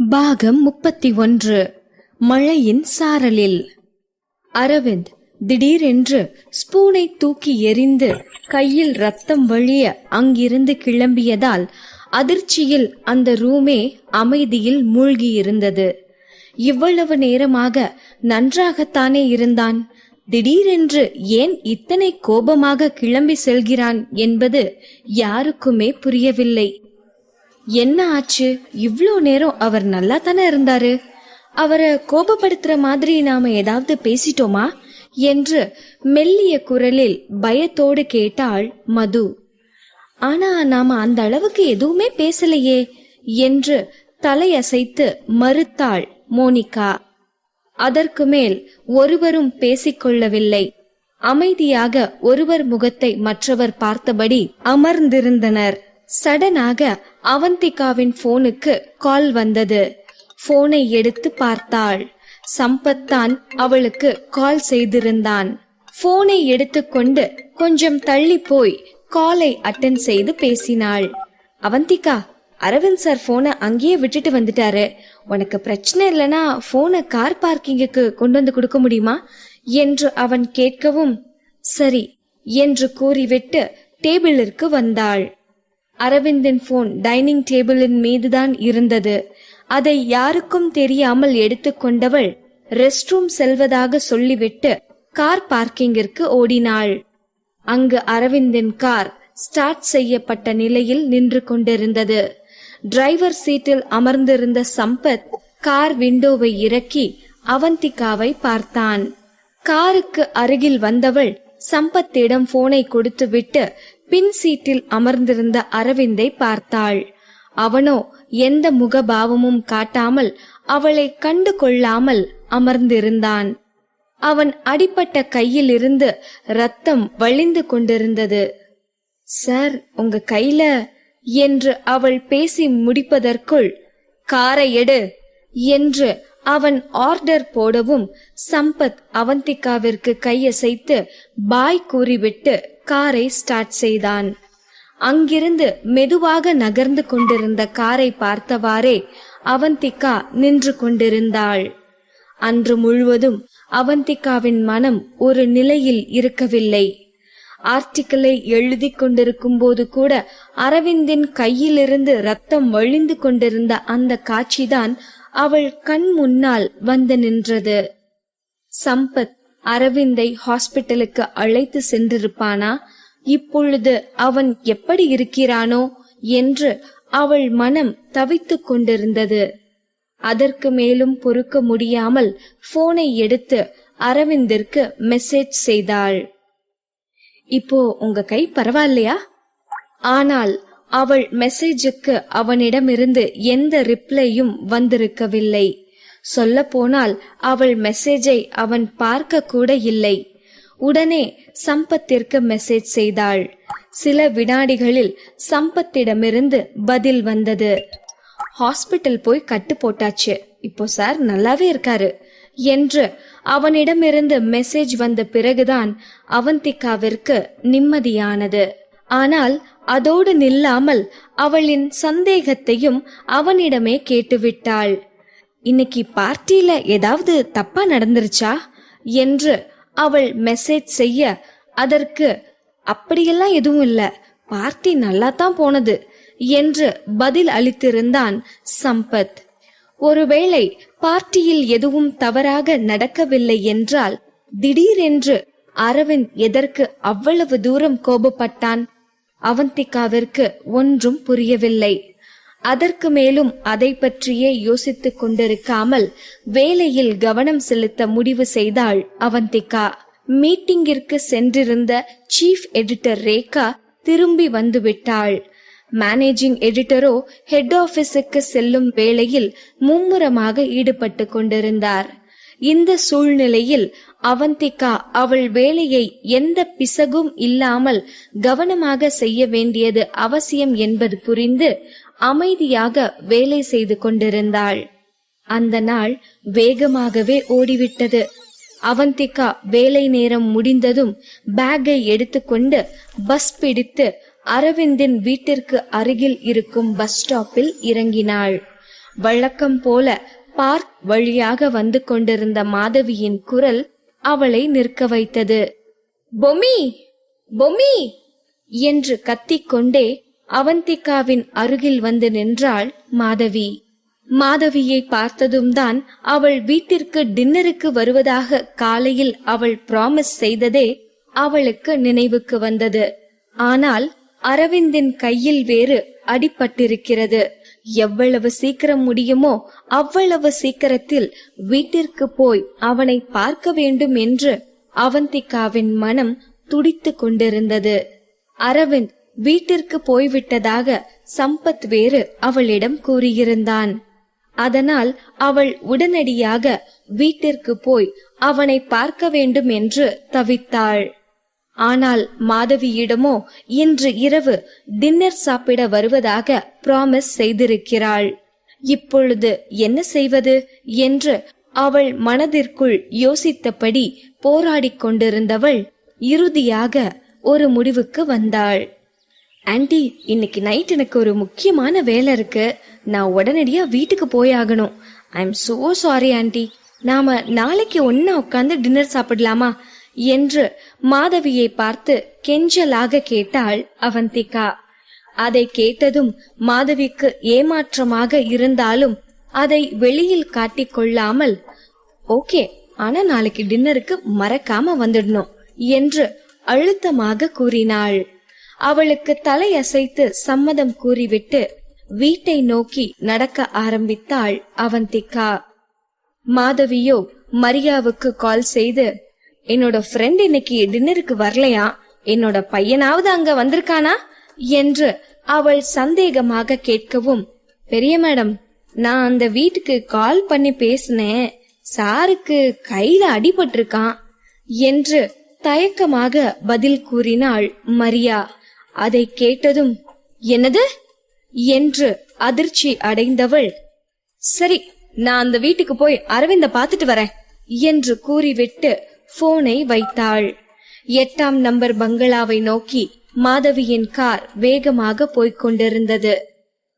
பாகம் 31. மழையின் சாரலில். அரவிந்த் திடீரென்று ஸ்பூனை தூக்கி எறிந்து கையில் ரத்தம் வழிய அங்கிருந்து கிளம்பியதால் அதிர்ச்சியில் அந்த ரூமே அமைதியில் மூழ்கியிருந்தது. இவ்வளவு நேரமாக நன்றாகத்தானே இருந்தான். திடீரென்று ஏன் இத்தனை கோபமாக கிளம்பி செல்கிறான் என்பது யாருக்குமே புரியவில்லை. என்ன ஆச்சு? இவ்ளோ நேரம் அவர் நல்லா தானே இருந்தாரு. அவரை கோபப்படுத்துற மாதிரி நாம ஏதாவது பேசிட்டோமா என்று மெல்லிய குரலில் பயத்தோடு கேட்டாள் மது. ஆனா நாம அந்த அளவுக்கு எதுவுமே பேசலையே என்று தலையசைத்து மறுத்தாள் மோனிகா. அதற்கு மேல் ஒருவரும் பேசிக்கொள்ளவில்லை. அமைதியாக ஒருவர் முகத்தை மற்றவர் பார்த்தபடி அமர்ந்திருந்தனர். சடனாக அவந்திகாவின் போனுக்கு கால் வந்தது. போனை எடுத்து பார்த்தாள். சம்பத்தான் அவளுக்கு கால் செய்திருந்தான். போனை எடுத்துக்கொண்டு கொஞ்சம் தள்ளி போய் காலை அட்டன் செய்து பேசினாள். அவந்திகா, அரவிந்த் சார் போனை அங்கேயே விட்டுட்டு வந்துட்டாரு. உனக்கு பிரச்சனை இல்லைன்னா போனை கார் பார்க்கிங்குக்கு கொண்டு வந்து கொடுக்க முடியுமா என்று அவன் கேட்கவும், சரி என்று கூறிவிட்டு டேபிளிற்கு வந்தாள். அரவிந்தின் போன் டைனிங் டேபிளின் மீதுதான் இருந்தது. அதை யாருக்கும் தெரியாமல் எடுத்துக்கொண்டவள் ரெஸ்ட் ரூம் செல்வதாக சொல்லிவிட்டு கார் பார்க்கிங்கிற்கு ஓடினாள். அங்கு அரவிந்தின் கார் ஸ்டார்ட் செய்யப்பட்ட நிலையில் நின்று கொண்டிருந்தது. டிரைவர் சீட்டில் அமர்ந்திருந்த சம்பத் கார் விண்டோவை இறக்கி அவந்திகாவை பார்த்தான். காருக்கு அருகில் வந்தவள் சம்பத்திடம் போனை கொடுத்துவிட்டு பின் சீட்டில் அமர்ந்திருந்த அரவிந்தை பார்த்தாள். அவனோ எந்த முகபாவமும் காட்டாமல் அவளை கண்டு கொள்ளாமல் அமர்ந்திருந்தான். அவன் அடிபட்ட கையில் இருந்து ரத்தம் வழிந்து கொண்டிருந்தது. சார், உங்க கையில என்று அவள் பேசி முடிப்பதற்குள், காரை எடு என்று அவன் ஆர்டர் போடவும் சம்பத் அவந்திகாவிற்கு கையசைத்து பாய் கூறிவிட்டு காரை ஸ்டார்ட் செய்தான். அங்கிருந்து மெதுவாக நகர்ந்து கொண்டிருந்த காரை பார்த்தவாறே அவந்திகா நின்று கொண்டிருந்தாள். அன்று முழுவதும் அவந்திகாவின் மனம் ஒரு நிலையில் இருக்கவில்லை. ஆர்டிக்கிளை எழுதி கொண்டிருக்கும் போது கூட அரவிந்தின் கையிலிருந்து ரத்தம் வழிந்து கொண்டிருந்த அந்த காட்சிதான் அவள் கண் முன்னால் வந்து நின்றது. சம்பத் அரவிந்தை ஹாஸ்பிட்டலுக்கு அழைத்து சென்றிருப்பானா? இப்பொழுது அவன் எப்படி இருக்கிறானோ என்று அவள் மனம் தவித்துக் கொண்டிருந்தது. அதற்கு மேலும் பொறுக்க முடியாமல் போனை எடுத்து அரவிந்திற்கு மெசேஜ் செய்தாள். இப்போ உங்க கை பரவாயில்லையா? ஆனால் அவள் மெசேஜுக்கு அவனிடமிருந்து எந்த ரிப்ளையும் வந்திருக்கவில்லை. சொல்ல போனால் அவள் மெசேஜை அவன் பார்க்க கூட இல்லை. உடனே சம்பத்திற்கு மெசேஜ் செய்தாள். சில வினாடிகளில் சம்பத்திடமிருந்து பதில் வந்தது. ஹாஸ்பிட்டல் போய் கட்டு போட்டாச்சு, இப்போ சார் நல்லாவே இருக்காரு என்று அவனிடமிருந்து மெசேஜ் வந்த பிறகுதான் அவந்திகாவிற்கு நிம்மதியானது. ஆனால் அதோடு நில்லாமல் அவளின் சந்தேகத்தையும் அவனிடமே கேட்டுவிட்டாள். இன்னைக்கு பார்ட்டியில ஏதாவது தப்பா நடந்துருச்சா என்று அவள் மெசேஜ் செய்ய, அதற்கு அப்படியெல்லாம் எதுவும் இல்ல, பார்ட்டி நல்லா தான் போனது என்று பதில் அளித்திருந்தான் சம்பத். ஒருவேளை பார்ட்டியில் எதுவும் தவறாக நடக்கவில்லை என்றால் திடீரென்று அரவிந்த் எதற்கு அவ்வளவு தூரம் கோபப்பட்டான்? அவந்திகாவிற்கு ஒன்றும் புரியவில்லை. அதற்கு மேலும் அதை பற்றியே யோசித்துக் கொண்டிருக்காமல் வேலையில் கவனம் செலுத்த முடிவு செய்தாள் அவந்திகா. மீட்டிங்கிற்கு சென்றிருந்த சீஃப் எடிட்டர் ரேகா திரும்பி வந்துவிட்டாள். மேனேஜிங் எடிட்டரோ ஹெட் ஆபீஸுக்கு செல்லும் வேளையில் மும்முரமாக ஈடுபட்டு கொண்டிருந்தார். இந்த சூழ்நிலையில் அவந்திகா அவள் வேலையை எந்த பிசகும் இல்லாமல் கவனமாக செய்ய வேண்டியது அவசியம் என்பது புரிந்து அமைதியாக வேலை செய்து கொண்டிருந்தாள். அந்த நாள் வேகமாகவே ஓடிவிட்டது. அவந்திகா வேலை நேரம் முடிந்ததும் பேக்கை எடுத்துக்கொண்டு பஸ் பிடித்து அரவிந்தின் வீட்டிற்கு அருகில் இருக்கும் பஸ் ஸ்டாப்பில் இறங்கினாள். வழக்கம் போல பார்க் வழியாக வந்து கொண்டிருந்த மாதவியின் குரல் அவளை நிற்க வைத்தது. பொம்மி, பொம்மி என்று கத்திக்கொண்டே அவந்திகாவின் அருகில் வந்து நின்றாள் மாதவி. மாதவியை பார்த்ததும் தான் அவள் வீட்டிற்கு டின்னருக்கு வருவதாக காலையில் அவள் ப்ராமிஸ் செய்ததே அவளுக்கு நினைவுக்கு வந்தது. ஆனால் அரவிந்தின் கையில் வேறு அடிபட்டிருக்கிறது. எவ்வளவு சீக்கிரம் முடியுமோ அவ்வளவு சீக்கிரத்தில் வீட்டிற்கு போய் அவனை பார்க்க வேண்டும் என்று அவந்திகாவின் மனம் துடித்து கொண்டிருந்தது. அரவிந்த் வீட்டிற்கு போய்விட்டதாக சம்பத் வேறு அவளிடம் கூறியிருந்தான். அதனால் அவள் உடனடியாக வீட்டிற்கு போய் அவனை பார்க்க வேண்டும் என்று தவித்தாள். ஆனால் மாதவியிடமோ இன்று இரவு டின்னர் சாப்பிட வருவதாக ப்ராமிஸ் செய்திருக்கிறாள். இப்பொழுது என்ன செய்வது என்று அவள் மனதிற்குள் யோசித்தபடி போராடிக் கொண்டிருந்தவள் இறுதியாக ஒரு முடிவுக்கு வந்தாள். ஆன்ட்டி, இன்னைக்கு நைட் எனக்கு ஒரு முக்கியமான வேலை இருக்கு. நான் உடனடியா வீட்டுக்கு போயாகணும். I am so sorry anti. நாம நாளைக்கு ஒன்னா உட்கார்ந்து டின்னர் சாப்பிடலாமா என்று மாதவியை பார்த்து கெஞ்சலாக கேட்டாள் அவந்திகா. அதை கேட்டதும் மாதவிக்கு ஏமாற்றமாக இருந்தாலும் அதை வெளியில் காட்டிக் கொள்ளாமல், ஓகே, ஆனா நாளைக்கு டின்னருக்கு மறக்காம வந்துடணும் என்று அழுத்தமாக கூறினாள். அவளுக்கு தலையசைத்து சம்மதம் கூறிவிட்டு வீட்டை நோக்கி நடக்க ஆரம்பித்தாள் அவந்திகா. மாதவியோ மரியாவுக்கு கால் செய்து, என்னோட ஃப்ரெண்ட் இன்னைக்கு டின்னருக்கு வரலையா, என்னோட பையனாவது அங்க வந்திருக்கானா என்று அவள் சந்தேகமாக கேட்கவும், பெரிய மேடம், நான் அந்த வீட்டுக்கு கால் பண்ணி பேசினேன், சாருக்கு கையில அடிபட்டிருக்கான் என்று தயக்கமாக பதில் கூறினாள் மரியா. அதை கேட்டதும், என்னது என்று அதிர்ச்சி அடைந்தவள், சரி, நான் அந்த வீட்டுக்கு போய் அரவிந்த பாத்துட்டு வரேன் என்று கூறிவிட்டு போனை வைத்தாள். 8ஆம் நம்பர் பங்களாவை நோக்கி மாதவியின் கார் வேகமாக போய்கொண்டிருந்தது.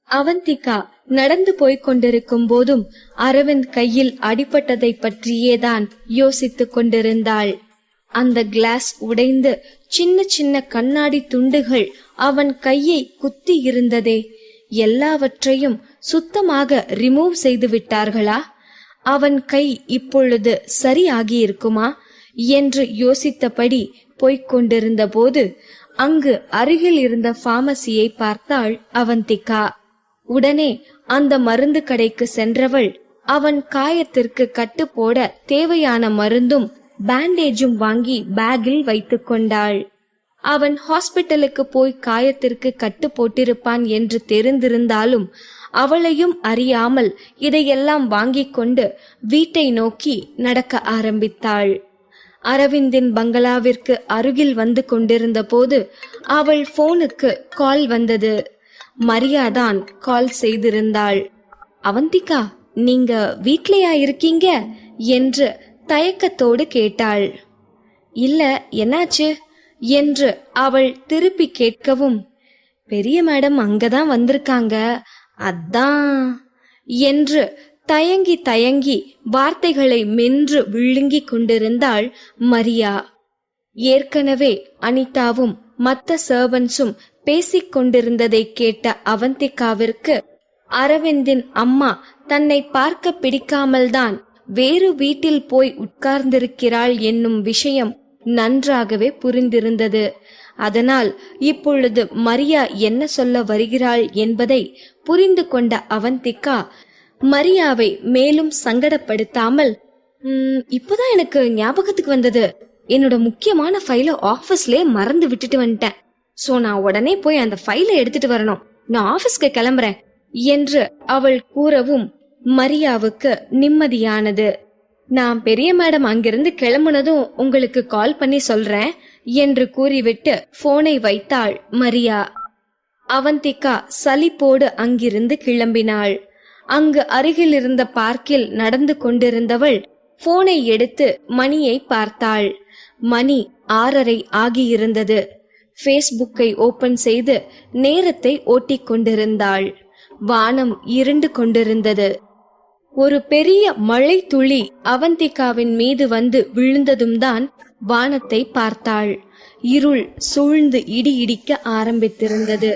அவந்திகா நடந்து போய்கொண்டிருக்கும் போதும் அரவிந்த் கையில் அடிபட்டதை பற்றியேதான் யோசித்துக் கொண்டிருந்தாள். அந்த கிளாஸ் உடைந்து சின்ன சின்ன கண்ணாடி துண்டுகள் அவன் கையை குத்தி இருந்ததே, எல்லாவற்றையும் சுத்தமாக ரிமூவ் செய்து விட்டார்களா? அவன் கை இப்பொழுது சரியாகி இருக்குமா என்று யோசித்தபடி போய்கொண்டிருந்த போது அங்கு அருகில் இருந்த பார்மசியை பார்த்தாள் அவந்திகா. உடனே அந்த மருந்து கடைக்கு சென்றவள் அவன் காயத்திற்கு கட்டு போட தேவையான மருந்தும் பேண்டேஜும் வாங்கி பேக்கில் வைத்துக் கொண்டாள். அவன் ஹாஸ்பிட்டலுக்கு போய் காயத்திற்கு கட்டு போட்டிருப்பான் என்று தெரிந்திருந்தாலும் அவளையும் அறியாமல் இதையெல்லாம் வாங்கிக் கொண்டு வீட்டை நோக்கி நடக்க ஆரம்பித்தாள். அரவிந்தின் பங்களாவிற்கு அருகில் வந்து கொண்டிருந்த போது அவள் போனுக்கு கால் வந்தது. மரியாதான் கால் செய்திருந்தாள். அவந்திகா, நீங்க வீட்லயா இருக்கீங்க என்று தயக்கத்தோடு கேட்டாள். இல்ல, என்னாச்சு என்று அவள் திருப்பி கேட்கவும், பெரிய மேடம் அங்கதான் வந்திருக்காங்க, அதான் என்று தயங்கி தயங்கி வார்த்தைகளை மென்று விழுங்கிக் கொண்டிருந்தாள் மரியா. ஏற்கனவே அனிதாவும் மத்த சர்வன்ஸும் பேசிக் கொண்டிருந்ததை கேட்ட அவந்திகாவிற்கு அரவிந்தின் அம்மா தன்னை பார்க்க பிடிக்காமல்தான் வேறு வீட்டில் போய் உட்கார்ந்திருக்கிறாள் என்னும் விஷயம் நன்றாகவே புரிந்திருந்தது. அதனால் இப்பொழுது மரியா என்ன சொல்ல வருகிறாள் என்பதை புரிந்து கொண்ட அவந்திகா மரியாவை மேலும் சங்கடப்படுத்தாமல், இப்பதான் எனக்கு ஞாபகத்துக்கு வந்தது, என்னோட முக்கியமான ஃபைலை ஆபீஸ்லயே மறந்து விட்டுட்டு வந்துட்டேன். சோ நான் உடனே போய் அந்த ஃபைலை எடுத்துட்டு வரணும், நான் ஆபீஸ்க்கு கிளம்புறேன் என்று அவள் கூறவும் மரியாவுக்கு நிம்மதியானது. நான் பெரிய மேடம் அங்கிருந்து கிளம்புனதும் உங்களுக்கு கால் பண்ணி சொல்றேன் என்று கூறிவிட்டு போனை வைத்தாள் மரியா. அவந்திகா சலிப்போடு அங்கிருந்து கிளம்பினாள். அங்கு அருகில் இருந்த பார்க்கில் நடந்து கொண்டிருந்தவள் போனை எடுத்து மணியை பார்த்தாள். மணி 6:30 ஆகியிருந்தது. ஃபேஸ்புக்கை ஓபன் செய்து நேரத்தை ஓட்டிக் கொண்டிருந்தாள். வானம் இருண்டு கொண்டிருந்தது. ஒரு பெரிய மழை துளி அவந்திகாவின் மீது வந்து விழுந்ததும் தான் வானத்தை பார்த்தாள். இருள் சூழ்ந்து இடி இடிக்க ஆரம்பித்திருந்தது.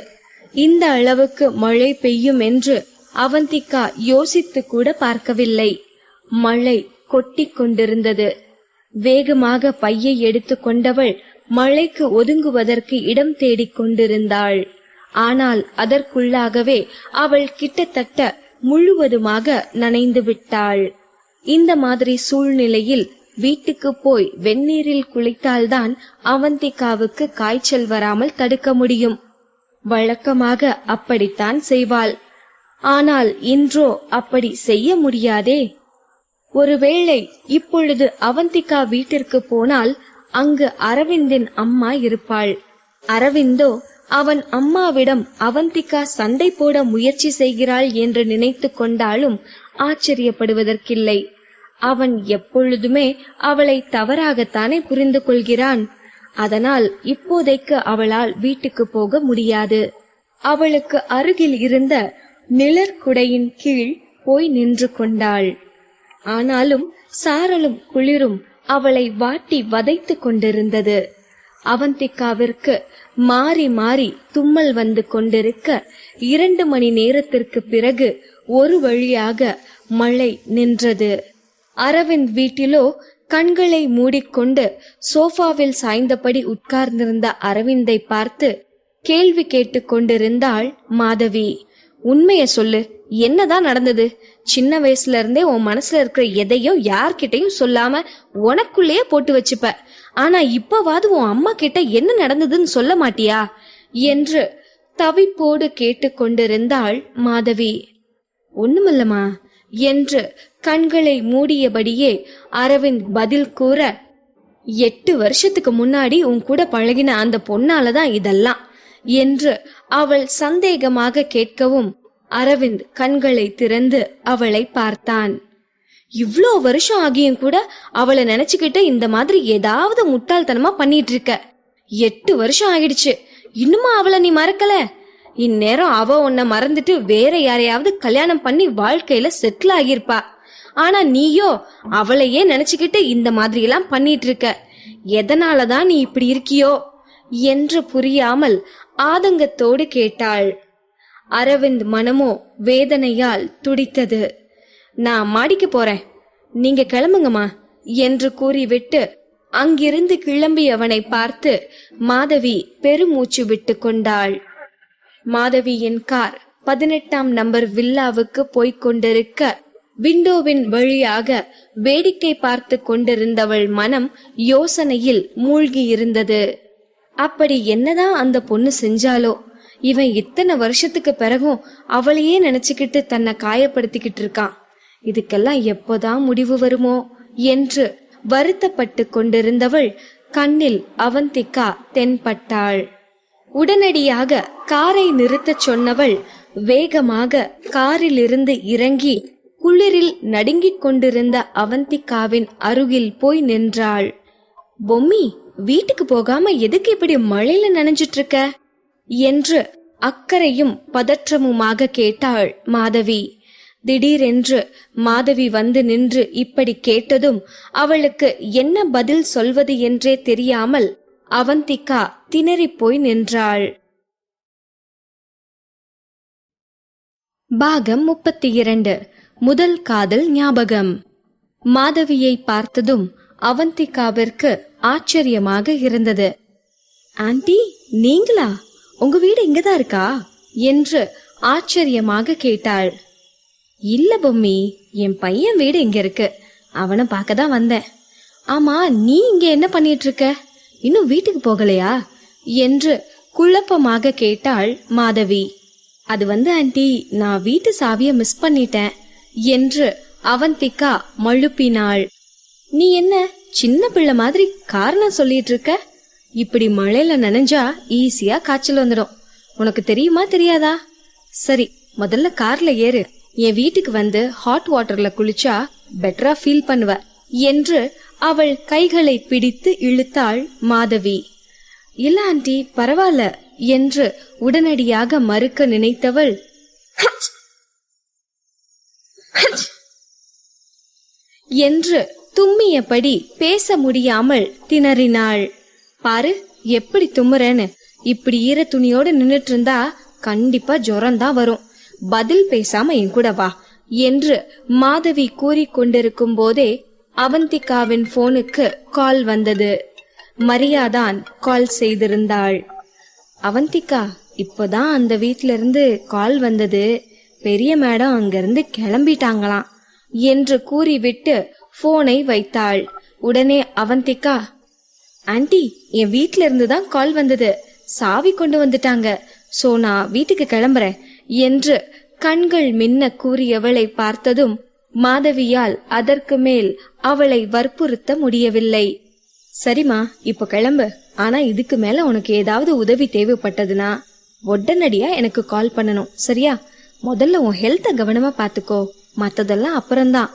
இந்த அளவுக்கு மழை பெய்யும் என்று அவந்திகா யோசித்து கூட பார்க்கவில்லை. மழை கொட்டி கொண்டிருந்தது. வேகமாக பையை எடுத்து கொண்டவள் மழைக்கு ஒதுங்குவதற்கு இடம் தேடிக் கொண்டிருந்தாள். ஆனால் அதற்குள்ளாகவே அவள் கிட்டத்தட்ட முழுவதுமாக நனைந்து விட்டாள். இந்த மாதிரி சூழ்நிலையில் வீட்டுக்கு போய் வெந்நீரில் குளித்தால்தான் அவந்திகாவுக்கு காய்ச்சல் வராமல் தடுக்க முடியும். வழக்கமாக அப்படித்தான் செய்வாள். ஆனால் இன்றோ அப்படி செய்ய முடியாதே. ஒருவேளை இப்பொழுது அவந்திகா வீட்டிற்கு போனால் அங்கு அரவிந்தின் அம்மா இருப்பாள். அரவிந்தோ அவன் அம்மாவிடம் அவந்திகா சண்டை போட முயற்சி செய்கிறாள் என்று நினைத்து கொண்டாலும் ஆச்சரியப்படுவதற்கில்லை. அவன் எப்பொழுதுமே அவளை தவறாகத்தானே புரிந்து கொள்கிறான். அதனால் இப்போதைக்கு அவளால் வீட்டுக்கு போக முடியாது. அவளுக்கு அருகில் இருந்த நிழற்குடையின் கீழ் போய் நின்று கொண்டாள். ஆனாலும் சாரலும் குளிரும் அவளை வாட்டி வதைத்து கொண்டிருந்தது. அவந்திகாவிற்கு மாறி மாறி தும்மல் வந்து கொண்டிருக்க 2 மணி நேரத்திற்கு பிறகு ஒரு வழியாக மழை நின்றது. அரவிந்த் வீட்டிலோ கண்களை மூடிக்கொண்டு சோஃபாவில் சாய்ந்தபடி உட்கார்ந்திருந்த அரவிந்தை பார்த்து கேள்வி கேட்டு கொண்டிருந்தாள் மாதவி. உண்மைய சொல்லு, என்னதான் நடந்தது? சின்ன வயசுல இருந்தே உன் மனசுல இருக்கிற எதையும் யார்கிட்டையும் சொல்லாம உனக்குள்ளேயே போட்டு வச்சுப்ப. ஆனா இப்பவாது உன் அம்மா கிட்ட என்ன நடந்ததுன்னு சொல்ல மாட்டியா என்று தவிப்போடு கேட்டு கொண்டிருந்தாள் மாதவி. ஒண்ணுமில்லமா என்று கண்களை மூடியபடியே அரவிந்த் பதில் கூற, 8 வருஷத்துக்கு முன்னாடி உன் கூட பழகின அந்த பொண்ணாலதான் இதெல்லாம் என்று அவள் சந்தேகமாக கேட்கவும் அரவிந்த் கண்களை திறந்து அவளை பார்த்தான். இவ்ளோ வருஷம் ஆகியும் கூட அவளை நினைச்சுக்கிட்டு இந்த மாதிரி ஏதாவது முட்டாள்தனமா பண்ணிட்டு இருக்க. 8 வருஷம் ஆகிடுச்சு, இன்னுமா அவளை நீ மறக்கல? இந்நேரம் அவ உன்னை மறந்துட்டு வேற யாரையாவது கல்யாணம் பண்ணி வாழ்க்கையில செட்டில் ஆகியிருப்பா. ஆனா நீயோ அவளையே நினைச்சுக்கிட்டு இந்த மாதிரி எல்லாம் பண்ணிட்டு இருக்க. எதனாலதான் நீ இப்படி இருக்கியோ என்று புரியாமல் ஆதங்கத்தோடு கேட்டாள். அரவிந்த் மனமோ வேதனையால் துடித்தது. நான் மாடிக்கு போறேன், நீங்க கிளம்புங்கம்மா என்று கூறிவிட்டு அங்கிருந்து கிளம்பியவனை பார்த்து மாதவி பெருமூச்சு விட்டு கொண்டாள். மாதவியின் கார் 18ஆம் நம்பர் வில்லாவுக்கு போய்க் கொண்டிருக்க விண்டோவின் வழியாக வேடிக்கை பார்த்து கொண்டிருந்தவள் மனம் யோசனையில் மூழ்கி இருந்தது. அப்படி என்னதான் அந்த பொண்ணு செஞ்சாலோ? இவன் இத்தனை வருஷத்துக்கு பிறகும் அவளையே நினைச்சுக்கிட்டு தன்னை காயப்படுத்திக்கிட்டு இருக்கான். இதுக்கெல்லாம் எப்போதான் முடிவு வருமோ என்று வருத்தப்பட்டு கொண்டிருந்தவள் கண்ணில் அவந்திகா தென்பட்டாள். உடனடியாக காரை நிறுத்தச் சொன்னவள் வேகமாக காரில் இருந்து இறங்கி குளிரில் நடுங்கிக் கொண்டிருந்த அவந்திகாவின் அருகில் போய் நின்றாள். பொம்மி, வீட்டுக்கு போகாம எதுக்கு இப்படி மழையில நனைஞ்சிட்டு இருக்க என்று அக்கறையும் பதற்றமுமாக கேட்டாள் மாதவி. திடீரென்று மாதவி வந்து நின்று இப்படி கேட்டதும் அவளுக்கு என்ன பதில் சொல்வது என்றே தெரியாமல் அவந்திகா திணறிப் போய் நின்றாள். பாகம் 32. முதல் காதல் ஞாபகம். மாதவியை பார்த்ததும் அவந்திகாவிற்கு ஆச்சரியமாக இருந்தது. ஆண்டி, நீங்களா? உங்க வீடு இங்கதான் இருக்கா என்று ஆச்சரியமாக கேட்டாள். இல்ல பொம்மி, என் பையன் வீடு இங்க இருக்கு, அவனை பார்க்கதான் வந்தேன். ஆமா, நீ இங்க என்ன பண்ணிட்டு இருக்க? இன்னும் வீட்டுக்கு போகலையா என்று குழப்பமாக கேட்டாள் மாதவி. அது ஆண்டி, நான் வீட்டு சாவிய மிஸ் பண்ணிட்டேன் என்று அவந்திகா மழுப்பினாள். நீ என்ன சின்ன பிள்ளை மாதிரி காரணம் சொல்லிட்டு இருக்க? இப்படி மழையில நனைஞ்சா ஈஸியா காய்ச்சல் வந்துடும். உனக்கு தெரியுமா தெரியாதா? சரி, முதல்ல கார்ல ஏறு. என் வீட்டுக்கு வந்து ஹாட் வாட்டர்ல குளிச்சா பெட்டரா ஃபீல் பண்ணுவ என்று அவள் கைகளை பிடித்து இழுத்தாள் மாதவி. இல்ல ஆண்டி, பரவாயில்ல என்று உடனடியாக மறுக்க நினைத்தவள், என்று தும்மியபடி பேச முடியாமல் திணறினாள். பாரு எப்படி தும்முறேன்னு. இப்படி ஈர துணியோட நின்னுட்டு இருந்தா கண்டிப்பா ஜுரம்தான் வரும். பதில் பேசாம என் கூட வா என்று மாதவி கூறிக்கொண்டிருக்கும் போதே அவந்திகாவின் போனுக்கு கால் வந்தது. மரியாதான் கால் செய்திருந்தாள். அவந்திகா, இப்போதான் அந்த வீட்ல இருந்து கால் வந்தது. பெரிய மேடம் அங்கிருந்து கிளம்பிட்டாங்களாம் என்று கூறிவிட்டு போனை வைத்தாள். உடனே அவந்திகா, ஆன்ட்டி, என் வீட்ல இருந்துதான் கால் வந்தது. சாவி கொண்டு வந்துட்டாங்க. சோ நான் வீட்டுக்கு கிளம்புறேன் என்று கண்கள் மின்ன கூறியவளை பார்த்ததும் மாதவியால் அதற்கு மேல் அவளை வற்புறுத்த முடியவில்லை. சரிம்மா, இப்ப கிளம்பு. ஆனா இதுக்கு மேல உனக்கு ஏதாவது உதவி தேவைப்பட்டதுன்னா உடனடியா எனக்கு கால் பண்ணணும், சரியா? முதல்ல உன் ஹெல்த்த கவனமா பாத்துக்கோ, மத்ததெல்லாம் அப்புறம்தான்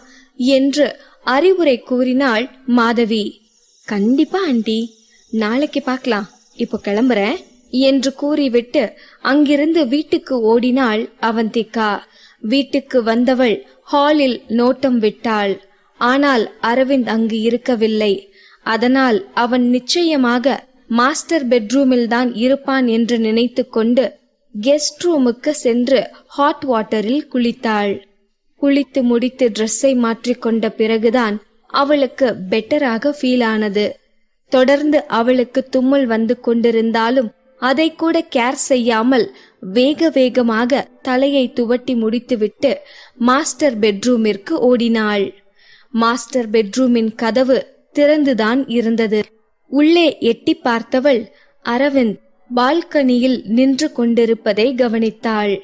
என்று அறிவுரை கூறினாள் மாதவி. கண்டிப்பா ஆண்டி, நாளைக்கு பார்க்கலாம், இப்போ கிளம்புறேன் என்று கூறிவிட்டு அங்கிருந்து வீட்டுக்கு ஓடினாள் அவந்திகா. வீட்டுக்கு வந்தவள் ஹாலில் நோட்டம் விட்டாள். ஆனால் அரவிந்த் அங்கு இருக்கவில்லை. அதனால் அவன் நிச்சயமாக மாஸ்டர் பெட்ரூமில் தான் இருப்பான் என்று நினைத்து கொண்டு கெஸ்ட் ரூமுக்கு சென்று ஹாட் வாட்டரில் குளித்தாள். குளித்து முடித்து ட்ரெஸ்ஸை மாற்றிக்கொண்ட பிறகுதான் அவளுக்கு பெட்டராக ஃபீல் ஆனது. தொடர்ந்து அவளுக்கு தும்மல் வந்து கொண்டிருந்தாலும் அதை கூட கேர் செய்யாமல் வேக வேகமாக தலையை துவட்டி முடித்துவிட்டு மாஸ்டர் பெட்ரூமிற்கு ஓடினாள். மாஸ்டர் பெட்ரூமின் கதவு திறந்துதான் இருந்தது. உள்ளே எட்டி பார்த்தவள் அரவிந்த் பால்கனியில் நின்று கொண்டிருப்பதை கவனித்தாள்.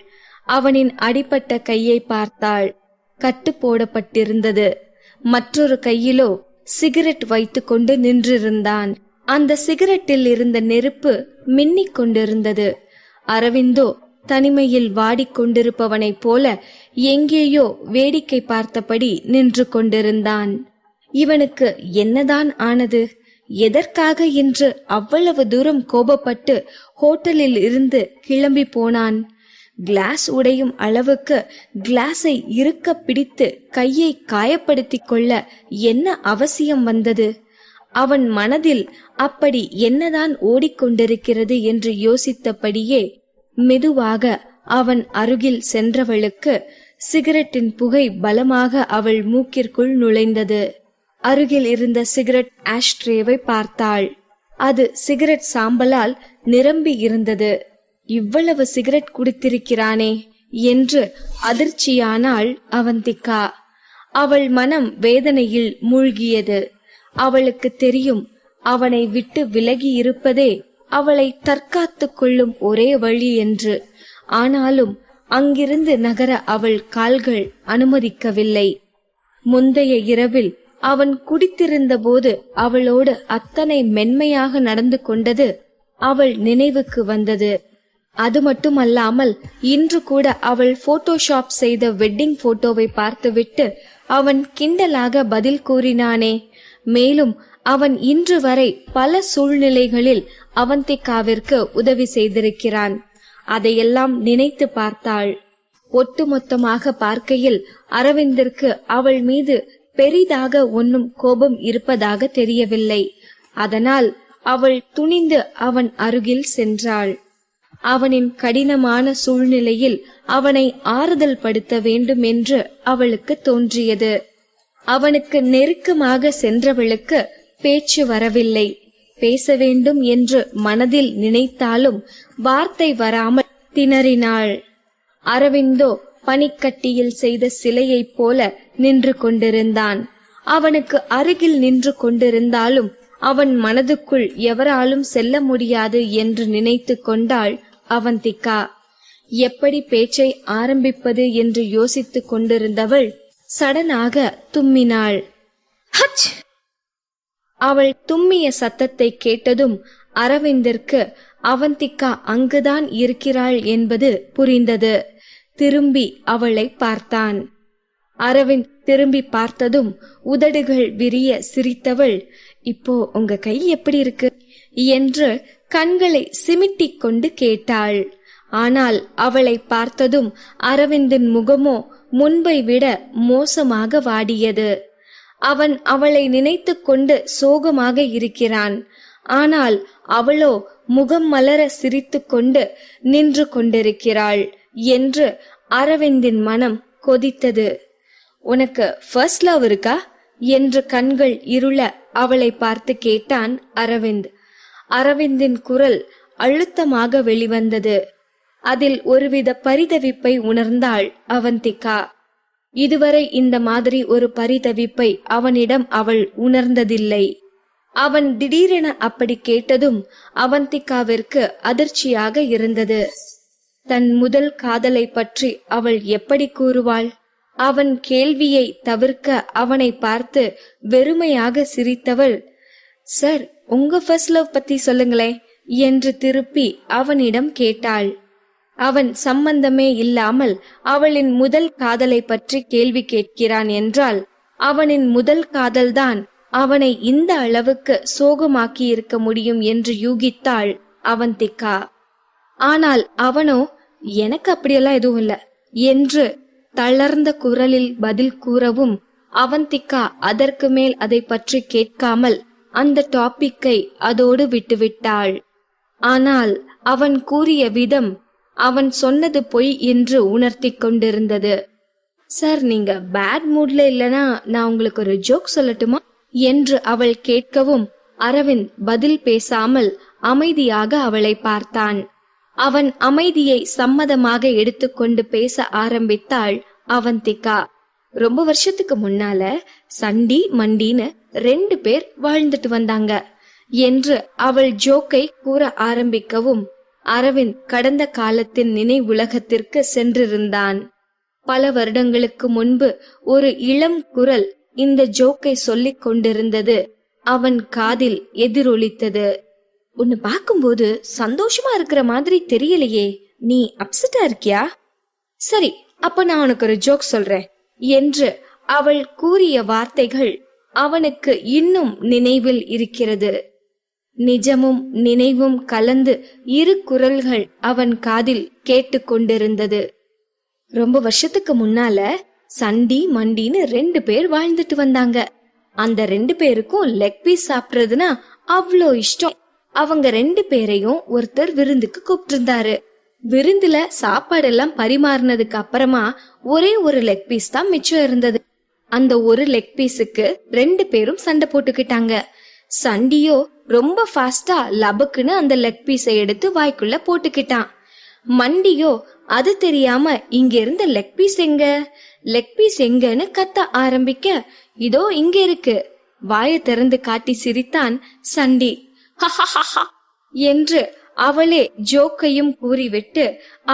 அவனின் அடிபட்ட கையை பார்த்தாள். கட்டு போடப்பட்டிருந்தது. மற்றொரு கையிலோ சிகரெட் வைத்து கொண்டு நின்றிருந்தான். அந்த சிகரெட்டில் இருந்த நெருப்பு மின்னிக் கொண்டிருந்தது. அரவிந்தோ தனிமையில் வாடிக்கொண்டிருப்பவனைப் போல எங்கேயோ வேடிக்கை பார்த்தபடி நின்று கொண்டிருந்தான். இவனுக்கு என்னதான் ஆனது? எதற்காக இன்று அவ்வளவு தூரம் கோபப்பட்டு ஹோட்டலில் இருந்து கிளம்பி போனான்? கிளாஸ் உடையும் அளவுக்கு கிளாஸை இறுக்க பிடித்து கையை காயப்படுத்திக் கொள்ள என்ன அவசியம் வந்தது? அவன் மனதில் அப்படி என்னதான் ஓடிக்கொண்டிருக்கிறது என்று யோசித்தபடியே மெதுவாக அவன் அருகில் சென்றவளுக்கு சிகரெட்டின் புகை பலமாக அவள் மூக்கிற்குள் நுழைந்தது. அருகில் இருந்த சிகரெட் ஆஷ்ட்ரேவை பார்த்தாள். அது சிகரெட் சாம்பலால் நிரம்பி இருந்தது. இவ்வளவு சிகரெட் குடித்திருக்கிறானே என்று அதிர்ச்சியானாள் அவந்திகா. அவள் மனம் வேதனையில் மூழ்கியது. அவளுக்கு தெரியும், அவனை விட்டு விலகி இருப்பதே அவளை தற்காத்துக் கொள்ளும் ஒரே வழி என்று. ஆனாலும் அங்கிருந்து நகர அவள் கால்கள் அனுமதிக்கவில்லை. முந்தைய இரவில் அவன் குடித்திருந்த போது அவளோடு அத்தனை மென்மையாக நடந்து கொண்டது அவள் நினைவுக்கு வந்தது. அது மட்டுமல்லாமல் இன்று கூட அவள் போட்டோஷாப் செய்த வெட்டிங் போட்டோவை பார்த்துவிட்டு அவன் கிண்டலாக பதில் கூறினானே. மேலும் அவன் இன்று வரை பல சூழ்நிலைகளில் அவந்திகாவிற்கு உதவி செய்திருக்கிறான். அதையெல்லாம் நினைத்து பார்த்தாள். ஒட்டுமொத்தமாக பார்க்கையில் அரவிந்திற்கு அவள் மீது பெரிதாக ஒன்னும் கோபம் இருப்பதாக தெரியவில்லை. அதனால் அவள் துணிந்து அவன் அருகில் சென்றாள். அவனின் கடினமான சூழ்நிலையில் அவனை ஆறுதல் படுத்த வேண்டும் என்று அவளுக்கு தோன்றியது. அவனுக்கு நெருக்கமாக சென்றவளுக்கு பேச்சு வரவில்லை. பேச வேண்டும் என்று மனதில் நினைத்தாலும் வார்த்தை வராமல் திணறினாள். அரவிந்தோ பனிக்கட்டியில் செய்த சிலையைப் போல நின்று கொண்டிருந்தான். அவனுக்கு அருகில் நின்று கொண்டிருந்தாலும் அவன் மனதுக்குள் எவராலும் செல்ல முடியாது என்று நினைத்து கொண்டாள் அவந்திகா. எப்படி பேச்சை ஆரம்பிப்பது என்று யோசித்துக் கொண்டிருந்தவள் சடனாக தும்மினாள். ஹச்! அவள் தும்மிய சத்தத்தை கேட்டதும் அரவிந்திற்கு அவந்திகா அங்குதான் இருக்கிறாள் என்பது புரிந்தது. திரும்பி அவளை பார்த்தான். அரவிந்த் திரும்பி பார்த்ததும் உதடுகள் விரிய சிரித்தவள், இப்போ உங்க கை எப்படி இருக்கு என்று கண்களை சிமிட்டிக் கொண்டு கேட்டாள். ஆனால் அவளை பார்த்ததும் அரவிந்தின் முகமோ முன்பை விட மோசமாக வாடியது. அவன் அவளை நினைத்து கொண்டு சோகமாக இருக்கிறான். ஆனால் அவளோ முகம் மலர சிரித்து கொண்டு நின்று கொண்டிருக்கிறாள் என்று அரவிந்தின் மனம் கொதித்தது. உனக்கு ஃபர்ஸ்ட் லவ் இருக்கா என்று கண்கள் இருள அவளை பார்த்து கேட்டான் அரவிந்த். அரவிந்தின் குரல் அழுத்தமாக வெளிவந்தது. அதில் ஒருவித பரிதவிப்பை உணர்ந்தாள் அவந்திகா. இதுவரை இந்த மாதிரி ஒரு பரிதவிப்பை அவனிடம் அவள் உணர்ந்ததில்லை. அவன் திடீரென அப்படி கேட்டதும் அவந்திகாவிற்கு அதிர்ச்சியாக இருந்தது. தன் முதல் காதலை பற்றி அவள் எப்படி கூறுவாள்? அவன் கேள்வியை தவிர்க்க அவனை பார்த்து வெறுமையாக சிரித்தவள், சார், உங்க ஃபர்ஸ்ட் லவ் பத்தி சொல்லுங்களே என்று திருப்பி அவனிடம் கேட்டாள். அவன் சம்பந்தமே இல்லாமல் அவளின் முதல் காதலை பற்றி கேள்வி கேட்கிறான் என்றால் அவனின் முதல் காதல்தான் அவனை இந்த அளவுக்கு சோகமாக்கி இருக்க முடியும் என்று யூகித்தாள் அவந்திகா. ஆனால் அவனோ, எனக்கு அப்படியெல்லாம் எதுவும் இல்ல என்று தளர்ந்த குரலில் பதில் கூறவும் அவந்திகா அதற்கு மேல் அதை பற்றி கேட்காமல் அந்த டாபிக்கை அதோடு விட்டுவிட்டாள். ஆனால் அவன் கூறிய விதம் அவன் சொன்னது பொய் என்று உணர்த்தி கொண்டிருந்தது. சார், நீங்க பேட் மூட்ல இல்லனா நான் உங்களுக்கு ஒரு ஜோக் சொல்லட்டுமா என்று அவள் கேட்கவும் அரவிந்த் பதில் பேசாமல் அமைதியாக அவளை பார்த்தான். அவன் அமைதியை சம்மதமாக எடுத்துக்கொண்டு பேச ஆரம்பித்தாள் அவந்திகா. ரொம்ப வருஷத்துக்கு முன்னால சண்டி மண்டின்னு 2 பேர் வாழ்ந்துட்டு வந்தாங்க என்று அவள் ஜோக்கை கூற ஆரம்பிக்கவும் அரவிந்த் கடந்த காலத்தின் நினைவுலகத்திற்கு சென்றிருந்தான். பல வருடங்களுக்கு முன்பு ஒரு இளம் குரல் இந்த ஜோக்கை சொல்லிக் கொண்டிருந்தது அவன் காதில் எதிரொலித்தது. உன்னை பார்க்கும்போது சந்தோஷமா இருக்கிற மாதிரி தெரியலையே, நீ அப்செட்டா இருக்கியா? சரி, அப்ப நான் உனக்கு ஒரு ஜோக் சொல்றேன் என்று அவள் கூறிய வார்த்தைகள் அவனுக்கு இன்னும் நினைவில் இருக்கிறது. நிஜமும் நினைவும் கலந்து இரு குரல்கள் அவன் காதில் கேட்டுக்கொண்டிருந்தது. ரொம்ப வருஷத்துக்கு முன்னால சண்டி மண்டின்னு 2 பேர் வாழ்ந்துட்டு வந்தாங்க. அந்த 2 பேருக்கும் லெக் பீஸ் சாப்பிடுறதுன்னா அவ்வளோ இஷ்டம். அவங்க 2 பேரையும் ஒருத்தர் விருந்துக்கு கூப்பிட்டிருந்தாரு. விருந்துல சாப்பாடெல்லாம் பரிமாறினதுக்கு அப்புறமா ஒரே ஒரு லெக் பீஸ் தான் மிச்சம் இருந்தது. அந்த ஒரு லெக் பீஸுக்கு 2 பேரும் சண்டை போட்டுக்கிட்டாங்க. சண்டியோ ரொம்ப ஃபாஸ்டா லபக்குன்னு அந்த லெக் பீஸை எடுத்து வாய்க்குள்ள போட்டுக்கிட்டான். மண்டியோ அது தெரியாம இங்க இருந்த லெக் பீஸ் எங்கன்னு கத்த ஆரம்பிக்க, இதோ இங்க இருக்கு, வாயை திறந்து காட்டி சிரித்தான் சண்டி. என்று அவளே ஜோக்கையும் கூறிவிட்டு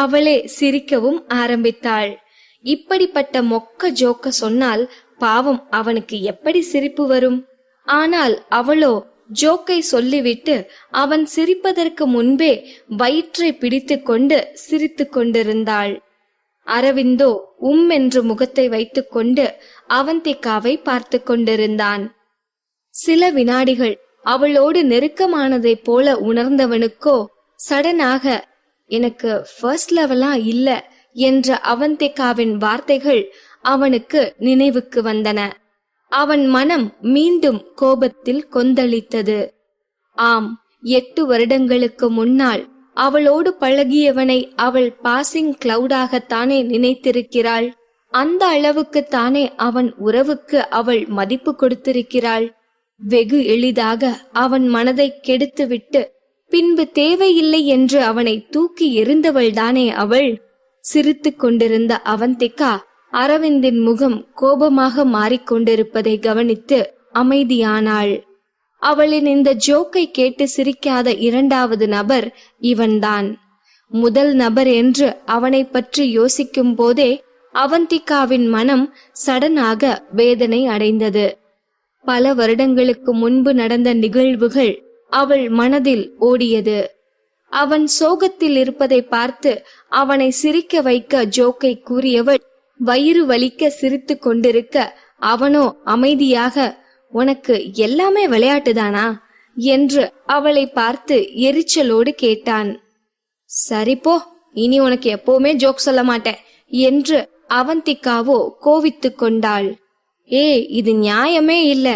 அவளே சிரிக்கவும் ஆரம்பித்தாள். இப்படிப்பட்ட மொக்க ஜோக்க சொன்னால் பாவம் அவனுக்கு எப்படி சிரிப்பு வரும்? ஆனால் அவளோ ஜோக்கை சொல்லிவிட்டு அவன் சிரிப்பதற்கு முன்பே வயிற்றை பிடித்து கொண்டு சிரித்து கொண்டிருந்தாள். அரவிந்தோ என்று முகத்தை வைத்துக் கொண்டு அவந்திகாவை பார்த்து கொண்டிருந்தான். சில வினாடிகள் அவளோடு நெருக்கமானதைப் போல உணர்ந்தவனுக்கோ சடனாக எனக்கு ஃபர்ஸ்ட் லெவலா இல்ல என்ற அவந்திகாவின் வார்த்தைகள் அவனுக்கு நினைவுக்கு வந்தன. அவன் மனம் மீண்டும் கோபத்தில் கொந்தளித்தது. ஆம், 8 வருடங்களுக்கு முன்னால் அவளோடு பழகியவனை அவள் பாசிங் கிளவுடாகத்தானே நினைத்திருக்கிறாள். அந்த அளவுக்கு தானே அவன் உறவுக்கு அவள் மதிப்பு கொடுத்திருக்கிறாள். வெகு எளிதாக அவன் மனதை கெடுத்துவிட்டு பின்பு தேவையில்லை என்று அவனை தூக்கி எறிந்தவள்தானே அவள். சிரித்து கொண்டிருந்த அவந்திகா அரவிந்தின் முகம் கோபமாக மாறிக்கொண்டிருப்பதை கவனித்து அமைதியானாள். அவளின் இந்த ஜோக்கை கேட்டு சிரிக்காத 2வது நபர் இவன்தான். முதல் நபர் என்று அவனை பற்றி யோசிக்கும் போதே அவந்திகாவின் மனம் சடனாக வேதனை அடைந்தது. பல வருடங்களுக்கு முன்பு நடந்த நிகழ்வுகள் அவள் மனதில் ஓடியது. அவன் சோகத்தில் இருப்பதை பார்த்து அவனை சிரிக்க வைக்க ஜோக்கை கூறியவள் வயிறு வலிக்க சிரித்து கொண்டிருக்க அவனோ அமைதியாக, உனக்கு எல்லாமே விளையாட்டுதானா என்று அவளை பார்த்து எரிச்சலோடு கேட்டான். சரிப்போ இனி உனக்கு எப்பவுமே ஜோக் சொல்ல மாட்டேன் என்று அவந்திகாவோ கோவித்துக் கொண்டாள். இது நியாயமே இல்ல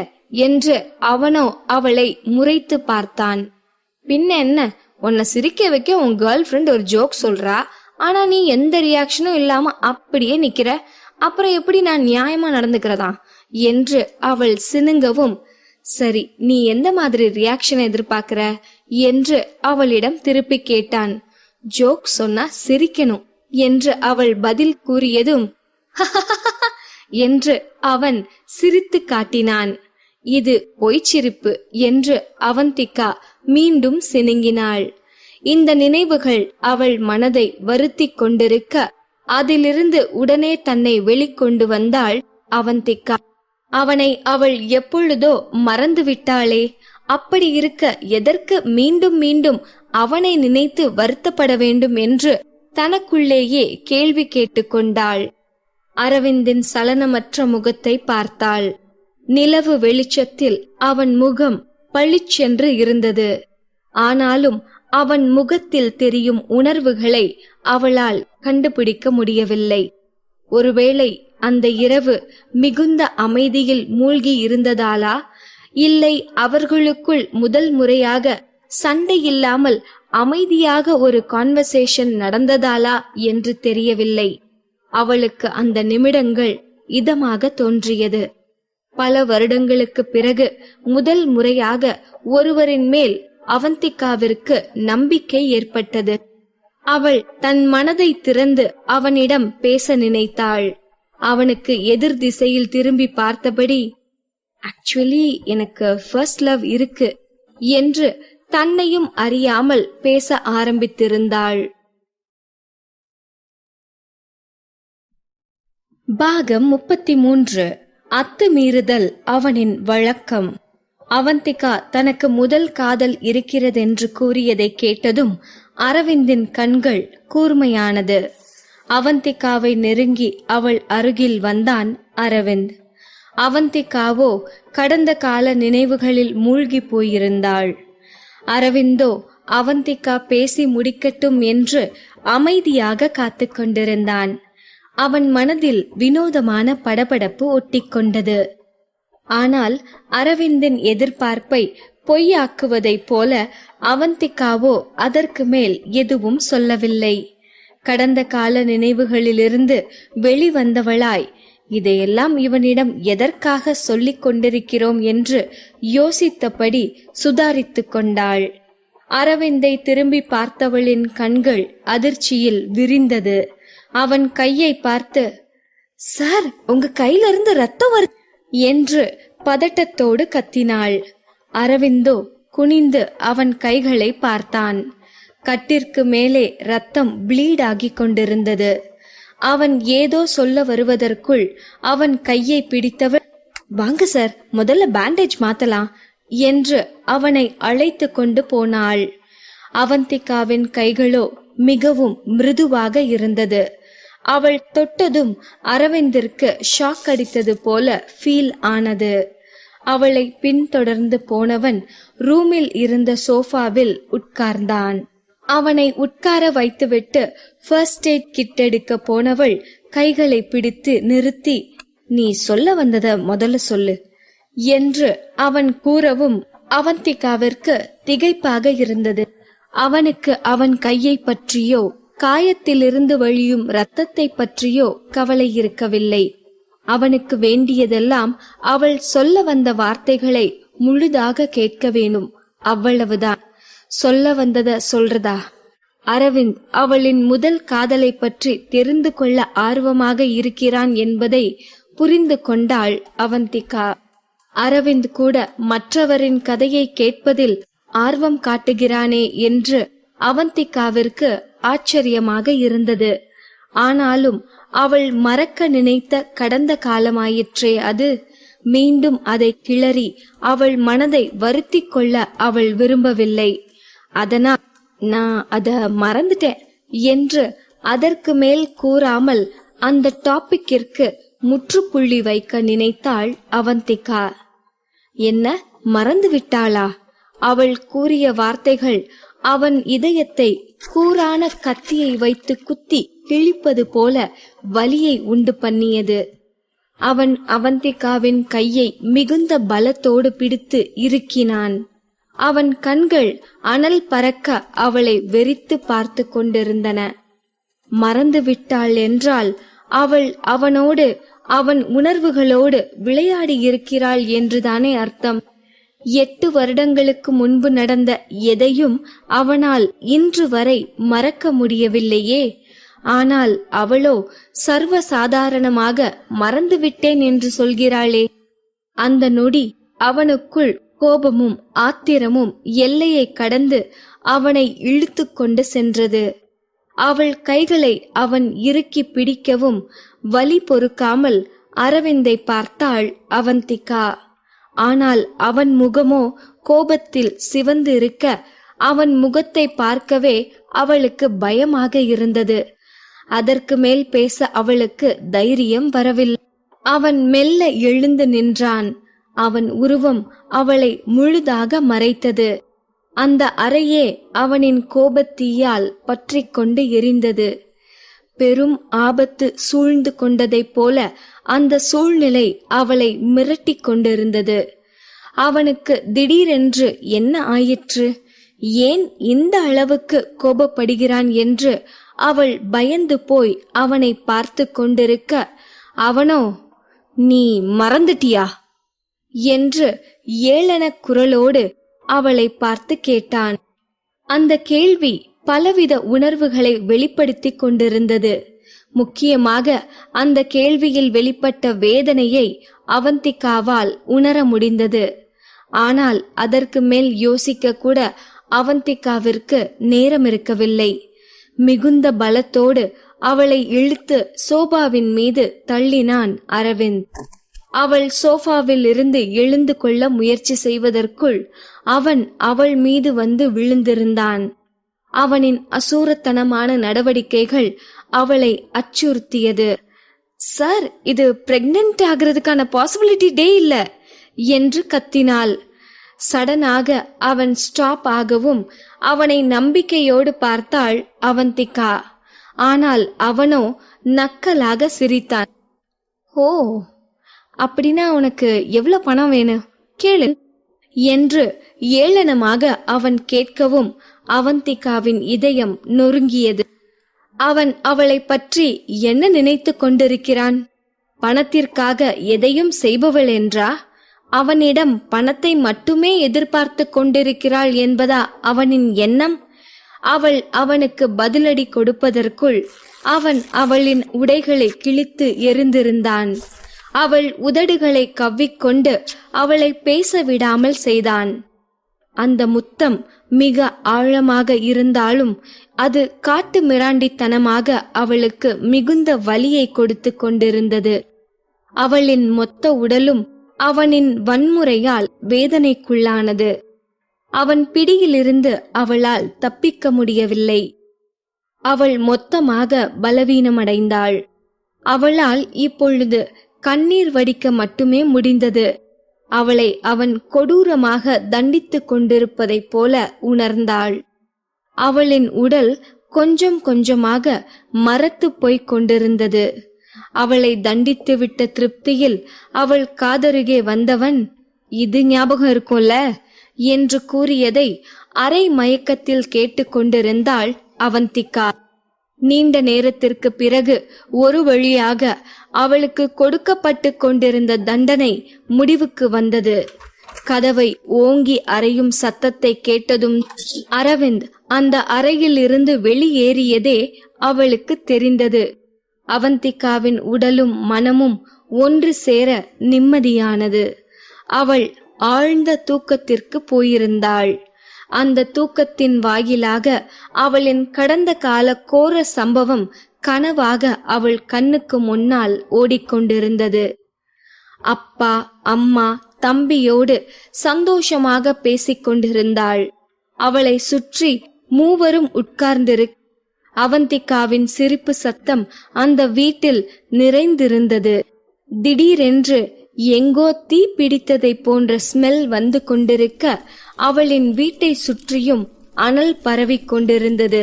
என்று அவனோ அவளை முறைத்து பார்த்தான். பின்ன என்ன, உன்னை சிரிக்க வைக்க உன் கேர்ள் ஃப்ரெண்ட் ஒரு ஜோக் சொல்றா, ஆனா நீ எந்த ரியாக்ஷனும் இல்லாம அப்படியே நிக்கிற, அப்புறம் எப்படி நான் நியாயமா நடந்துக்கிறதா என்று அவள் சினுங்கவும், சரி நீ எந்த மாதிரி ரியாக்ஷன் எதிர்பார்க்கிற என்று அவளிடம் திருப்பி கேட்டான். ஜோக் சொன்னா சிரிக்கணும் என்று அவள் பதில் கூறியதும் என்று அவன் சிரித்து காட்டினான். இது பொய்ச்சிரிப்பு என்று அவந்திகா மீண்டும் சினுங்கினாள். இந்த நினைவுகள் அவள் மனதை வருத்திக் கொண்டிருக்க அதிலிருந்து உடனே தன்னை வெளிக்கொண்டு வந்தாள் அவந்திகா. அவனை அவள் எப்பொழுதோ மறந்து விட்டாளே, அப்படி இருக்க எதற்கு மீண்டும் மீண்டும் அவனை நினைத்து வருத்தப்பட வேண்டும் என்று தனக்குள்ளேயே கேள்வி கேட்டுக்கொண்டாள். அரவிந்தின் சலனமற்ற முகத்தை பார்த்தாள். நிலவு வெளிச்சத்தில் அவன் முகம் பளிச்சென்று இருந்தது. ஆனாலும் அவன் முகத்தில் தெரியும் உணர்வுகளை அவளால் கண்டுபிடிக்க முடியவில்லை. ஒருவேளை அந்த இரவு மிகுந்த அமைதியில் மூழ்கி இருந்ததாலா, இல்லை அவர்களுக்குள் முதல் முறையாக சண்டை இல்லாமல் அமைதியாக ஒரு கான்வர்சேஷன் நடந்ததாலா என்று தெரியவில்லை. அவளுக்கு அந்த நிமிடங்கள் இதமாக தோன்றியது. பல வருடங்களுக்கு பிறகு முதல் முறையாக ஒருவரின் மேல் அவந்திகாவிற்கு நம்பிக்கை ஏற்பட்டது. அவள் தன் மனதை திறந்து அவனிடம் பேச நினைத்தாள். அவனுக்கு எதிர் திசையில் திரும்பி பார்த்தபடி, ஆக்சுவலி எனக்கு ஃபர்ஸ்ட் லவ் இருக்கு என்று தன்னையும் அறியாமல் பேச ஆரம்பித்திருந்தாள். பாகம் 33. அத்துமீறுதல் அவனின் வழக்கம். அவந்திகா தனக்கு முதல் காதல் இருக்கிறதென்று கூறியதை கேட்டதும் அரவிந்தின் கண்கள் கூர்மையானது. அவந்திகாவை நெருங்கி அவள் அருகில் வந்தான் அரவிந்த். அவந்திகாவோ கடந்த கால நினைவுகளில் மூழ்கி போயிருந்தாள். அரவிந்தோ அவந்திகா பேசி முடிக்கட்டும் என்று அமைதியாக காத்து கொண்டிருந்தான். அவன் மனதில் வினோதமான படபடப்பு ஒட்டிக்கொண்டது. ஆனால் அரவிந்தின் எதிர்பார்ப்பை பொய்யாக்குவதைப் போல அவந்திகாவோ அதற்கு மேல் எதுவும் சொல்லவில்லை. கடந்த கால நினைவுகளிலிருந்து வெளிவந்தவளாய், இதையெல்லாம் இவனிடம் எதற்காக சொல்லிக் கொண்டிருக்கிறோம் என்று யோசித்தபடி சுதாரித்து கொண்டாள். அரவிந்தை திரும்பி பார்த்தவளின் கண்கள் அதிர்ச்சியில் விரிந்தது. அவன் கையை பார்த்து, சார் உங்க கையிலிருந்து ரத்தம் வருது என்று பதட்டத்தோடு கத்தினாள். அரவிந்தோ குனிந்து அவன் கைகளை பார்த்தான். கட்டிற்கு மேலே ரத்தம் ப்ளீட் ஆகி கொண்டிருந்தது. அவன் ஏதோ சொல்ல வருவதற்குள் அவன் கையை பிடித்தவள், வாங்க சார் முதல்ல பேண்டேஜ் மாத்தலாம் என்று அவனை அழைத்து கொண்டு போனாள். அவந்திகாவின் கைகளோ மிகவும் மிருதுவாக இருந்தது. அவள் தொட்டதும் அரவிந்திற்கு ஷாக் அடித்தது போல ஃபீல் ஆனது. அவளை பின்தொடர்ந்து போனவன் ரூமில் இருந்த சோஃபாவில் உட்கார்ந்தான். அவனை உட்கார வைத்துவிட்டு ஃபர்ஸ்ட் எய்ட் கிட் எடுக்க போனவள் கைகளை பிடித்து நிறுத்தி, நீ சொல்ல வந்தத முதல்ல சொல்லு என்று அவன் கூறவும் அவந்திகாவிற்கு திகைப்பாக இருந்தது. அவனுக்கு அவன் கையை பற்றியோ காயத்திலிருந்து வழியும் இரத்தத்தை பற்றியோ கவலை இருக்கவில்லை. அவனுக்கு வேண்டியதெல்லாம் அவள் சொல்ல வந்த வார்த்தைகளை முழுதாக கேட்க வேணும், அவ்வளவுதான். சொல்ல வந்தத சொல்றதா? அரவிந்த் அவளின் முதல் காதலை பற்றி தெரிந்து கொள்ள ஆர்வமாக இருக்கிறான் என்பதை புரிந்து கொண்டாள் அவந்திகா. அரவிந்த் கூட மற்றவரின் கதையை கேட்பதில் ஆர்வம் காட்டுகிறானே என்று அவந்திகாவிற்கு ஆச்சரியமாக இருந்தது. ஆனாலும் அவள் மறக்க நினைத்த கடந்த காலமாயிற்றே அது. மீண்டும் அதை கிளறி அவள் மனதை வருத்தி கொள்ள அவள் விரும்பவில்லை. அதனால் நான் அத மறந்துட்டேன் என்று அதற்கு மேல் கூறாமல் அந்த டாபிக்கிற்கு முற்றுப்புள்ளி வைக்க நினைத்தாள் அவந்திகா. என்ன, மறந்து விட்டாளா? அவள் கூறிய வார்த்தைகள் அவன் இதயத்தை கூரான கத்தியை வைத்து குத்தி கிழிப்பது போல வலியை உண்டு பண்ணியது. அவன் அவந்திகாவின் கையை மிகுந்த பலத்தோடு பிடித்து இறுக்கினான். அவன் கண்கள் அனல் பறக்க அவளை வெறித்து பார்த்து கொண்டிருந்தன. மறந்து விட்டாள் என்றால் அவள் அவனோடு, அவன் உணர்வுகளோடு விளையாடி இருக்கிறாள் என்றுதானே அர்த்தம். 8 வருடங்களுக்கு முன்பு நடந்த எதையும் அவனால் இன்று வரை மறக்க முடியவில்லையே. ஆனால் அவளோ சர்வசாதாரணமாக மறந்துவிட்டேன் என்று சொல்கிறாளே. அந்த நொடி அவனுக்குள் கோபமும் ஆத்திரமும் எல்லையை கடந்து அவனை இழுத்து கொண்டு சென்றது. அவள் கைகளை அவன் இறுக்கி பிடிக்கவும் வலி பொறுக்காமல் அரவிந்தை பார்த்தாள் அவந்திகா. ஆனால் அவன் முகமோ கோபத்தில் சிவந்து இருக்க அவன் முகத்தை பார்க்கவே அவளுக்கு பயமாக இருந்தது. அதற்கு மேல் பேச அவளுக்கு தைரியம் வரவில்லை. அவன் மெல்ல எழுந்து நின்றான். அவன் உருவம் அவளை முழுதாக மறைத்தது. அந்த அறையே அவனின் கோபத்தீயால் பற்றி கொண்டு எரிந்தது. பெரும் ஆபத்து சூழ்ந்து கொண்டதைப் போல அந்த சூழ்நிலை அவளை மிரட்டி கொண்டிருந்தது. அவனுக்கு திடீரென்று என்ன ஆயிற்று, ஏன் இந்த அளவுக்கு கோபப்படுகிறான் என்று அவள் பயந்து போய் அவனை பார்த்து கொண்டிருக்க, அவனோ "நீ மறந்துட்டியா?" என்று ஏளன குரலோடு அவளை பார்த்து கேட்டான். அந்த கேள்வி பலவித உணர்வுகளை வெளிப்படுத்தி கொண்டிருந்தது. முக்கியமாக அந்த கேள்வியில் வெளிப்பட்ட வேதனையை அவந்திகாவால் உணர முடிந்தது. ஆனால் அதற்கு மேல் யோசிக்க கூட அவந்திகாவிற்கு நேரம் இருக்கவில்லை. மிகுந்த பலத்தோடு அவளை இழுத்து சோபாவின் மீது தள்ளினான் அரவிந்த். அவள் சோஃபாவில் இருந்து எழுந்து கொள்ள முயற்சி செய்வதற்குள் அவன் அவள் மீது வந்து விழுந்திருந்தான். அவனின் அசூரத்தனமான நடவடிக்கைகள் அவளை அச்சுறுத்தியது. "சார், இது பிரெக்னன்ட் ஆகிறதுக்கான பாசிபிலிட்டி டே இல்ல" என்று கத்தினாள். சடனாக அவன் ஸ்டாப் ஆகவும் அவனை நம்பிக்கையோடு பார்த்தாள் அவந்திகா. ஆனால் அவனோ நக்கலாக சிரித்தான். "ஓ, அப்படின்னா உனக்கு எவ்வளவு பணம் வேணும் கேளு" என்று ஏளனமாக அவன் கேட்கவும் அவந்திகாவின் இதயம் நொறுங்கியது. அவன் அவளை பற்றி என்ன நினைத்து கொண்டிருக்கிறான்? பணத்திற்காக எதையும் செய்பவள் என்றா? அவனிடம் பணத்தை மட்டுமே எதிர்பார்த்து கொண்டிருக்கிறாள் என்பதா அவனின் எண்ணம்? அவள் அவனுக்கு பதிலடி கொடுப்பதற்குள் அவன் அவளின் உடைகளை கிழித்து எறிந்திருந்தான். அவள் உதடுகளை கவ்விக்கொண்டு அவளை பேச விடாமல் செய்தான். அந்த முத்தம் மிக ஆழமாக இருந்தாலும் அது காட்டு மிராண்டித்தனமாக அவளுக்கு மிகுந்த வலியை கொடுத்து கொண்டிருந்தது. அவளின் மொத்த உடலும் அவனின் வன்முறையால் வேதனைக்குள்ளானது. அவன் பிடியிலிருந்து அவளால் தப்பிக்க முடியவில்லை. அவள் மொத்தமாக பலவீனமடைந்தாள். அவளால் இப்பொழுது கண்ணீர் வடிக்க மட்டுமே முடிந்தது. அவளை அவன் கொடூரமாக தண்டித்து கொண்டிருப்பதைப் போல உணர்ந்தாள். அவளின் உடல் கொஞ்சம் கொஞ்சமாக மரத்து போய்க் கொண்டிருந்தது. அவளை தண்டித்துவிட்ட திருப்தியில் அவள் காதருகே வந்தவன், "இது ஞாபகம் இருக்கும்ல" என்று கூறியதை அரை மயக்கத்தில் கேட்டுக்கொண்டிருந்தாள் அவந்திகா. நீண்ட நேரத்திற்கு பிறகு ஒரு வழியாக அவளுக்கு கொடுக்கப்பட்டு கொண்டிருந்த தண்டனை முடிவுக்கு வந்தது. கதவை ஓங்கி அறையும் சத்தத்தை கேட்டதும் அரவிந்த் அந்த அறையில் இருந்து வெளியேறியதே அவளுக்கு தெரிந்தது. அவந்திகாவின் உடலும் மனமும் ஒன்று சேர நிம்மதியானது. அவள் ஆழ்ந்த தூக்கத்திற்கு போயிருந்தாள். அந்த தூக்கத்தின் வாயிலாக அவளின் கடந்த கால கோர சம்பவம் கனவாக அவள் கண்ணுக்கு முன்னால் ஓடிக்கொண்டிருந்தது. அப்பா, அம்மா, தம்பியோடு சந்தோஷமாக பேசிக்கொண்டிருந்தாள். அவளை சுற்றி மூவரும் உட்கார்ந்திரு. அவந்திகாவின் சிரிப்பு சத்தம் அந்த வீட்டில் நிறைந்திருந்தது. திடீரென்று எங்கோ தீ பிடித்ததை போன்ற ஸ்மெல் வந்து கொண்டிருக்க அவளின் வீட்டை சுற்றியும் அனல் பரவிக் கொண்டிருந்தது.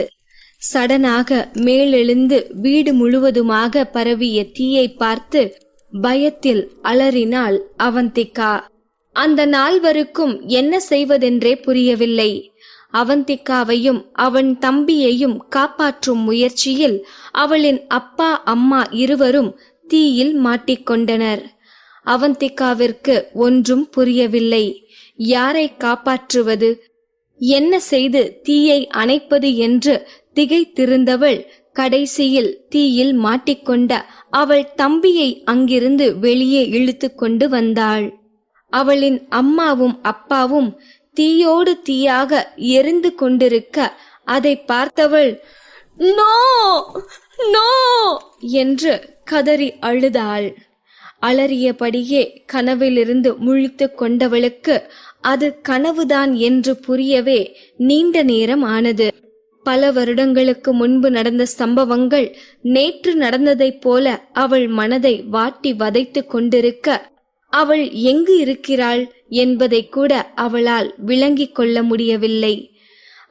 சடனாக மேலெழுந்து வீடு முழுவதுமாக பரவிய தீயை பார்த்து பயத்தில் அலறினாள் அவந்திகா. அந்த நால்வருக்கும் என்ன செய்வதென்றே புரியவில்லை. அவந்திகாவையும் அவன் தம்பியையும் காப்பாற்றும் முயற்சியில் அவளின் அப்பா அம்மா இருவரும் தீயில் மாட்டிக்கொண்டனர். அவந்திகாவிற்கு ஒன்றும் புரியவில்லை. யாரை காப்பாற்றுவது, என்ன செய்து தீயை அணைப்பது என்று திகைத்திருந்தவள் கடைசியில் தீயில் மாட்டிக்கொண்ட அவள் தம்பியை அங்கிருந்து வெளியே இழுத்து கொண்டு வந்தாள். அவளின் அம்மாவும் அப்பாவும் தீயோடு தீயாக எரிந்து கொண்டிருக்க அதை பார்த்தவள் நோ நோ என்று கதறி அழுதாள். அலறியபடியே கனவிலிருந்து முழித்து கொண்டவளுக்கு அது கனவுதான் என்று புரியவே நீண்ட நேரம் ஆனது. பல வருடங்களுக்கு முன்பு நடந்த சம்பவங்கள் நேற்று நடந்ததைப் போல அவள் மனதை வாட்டி வதைத்து கொண்டிருக்க அவள் எங்கு இருக்கிறாள் என்பதை கூட அவளால் விளங்கிக் கொள்ள முடியவில்லை.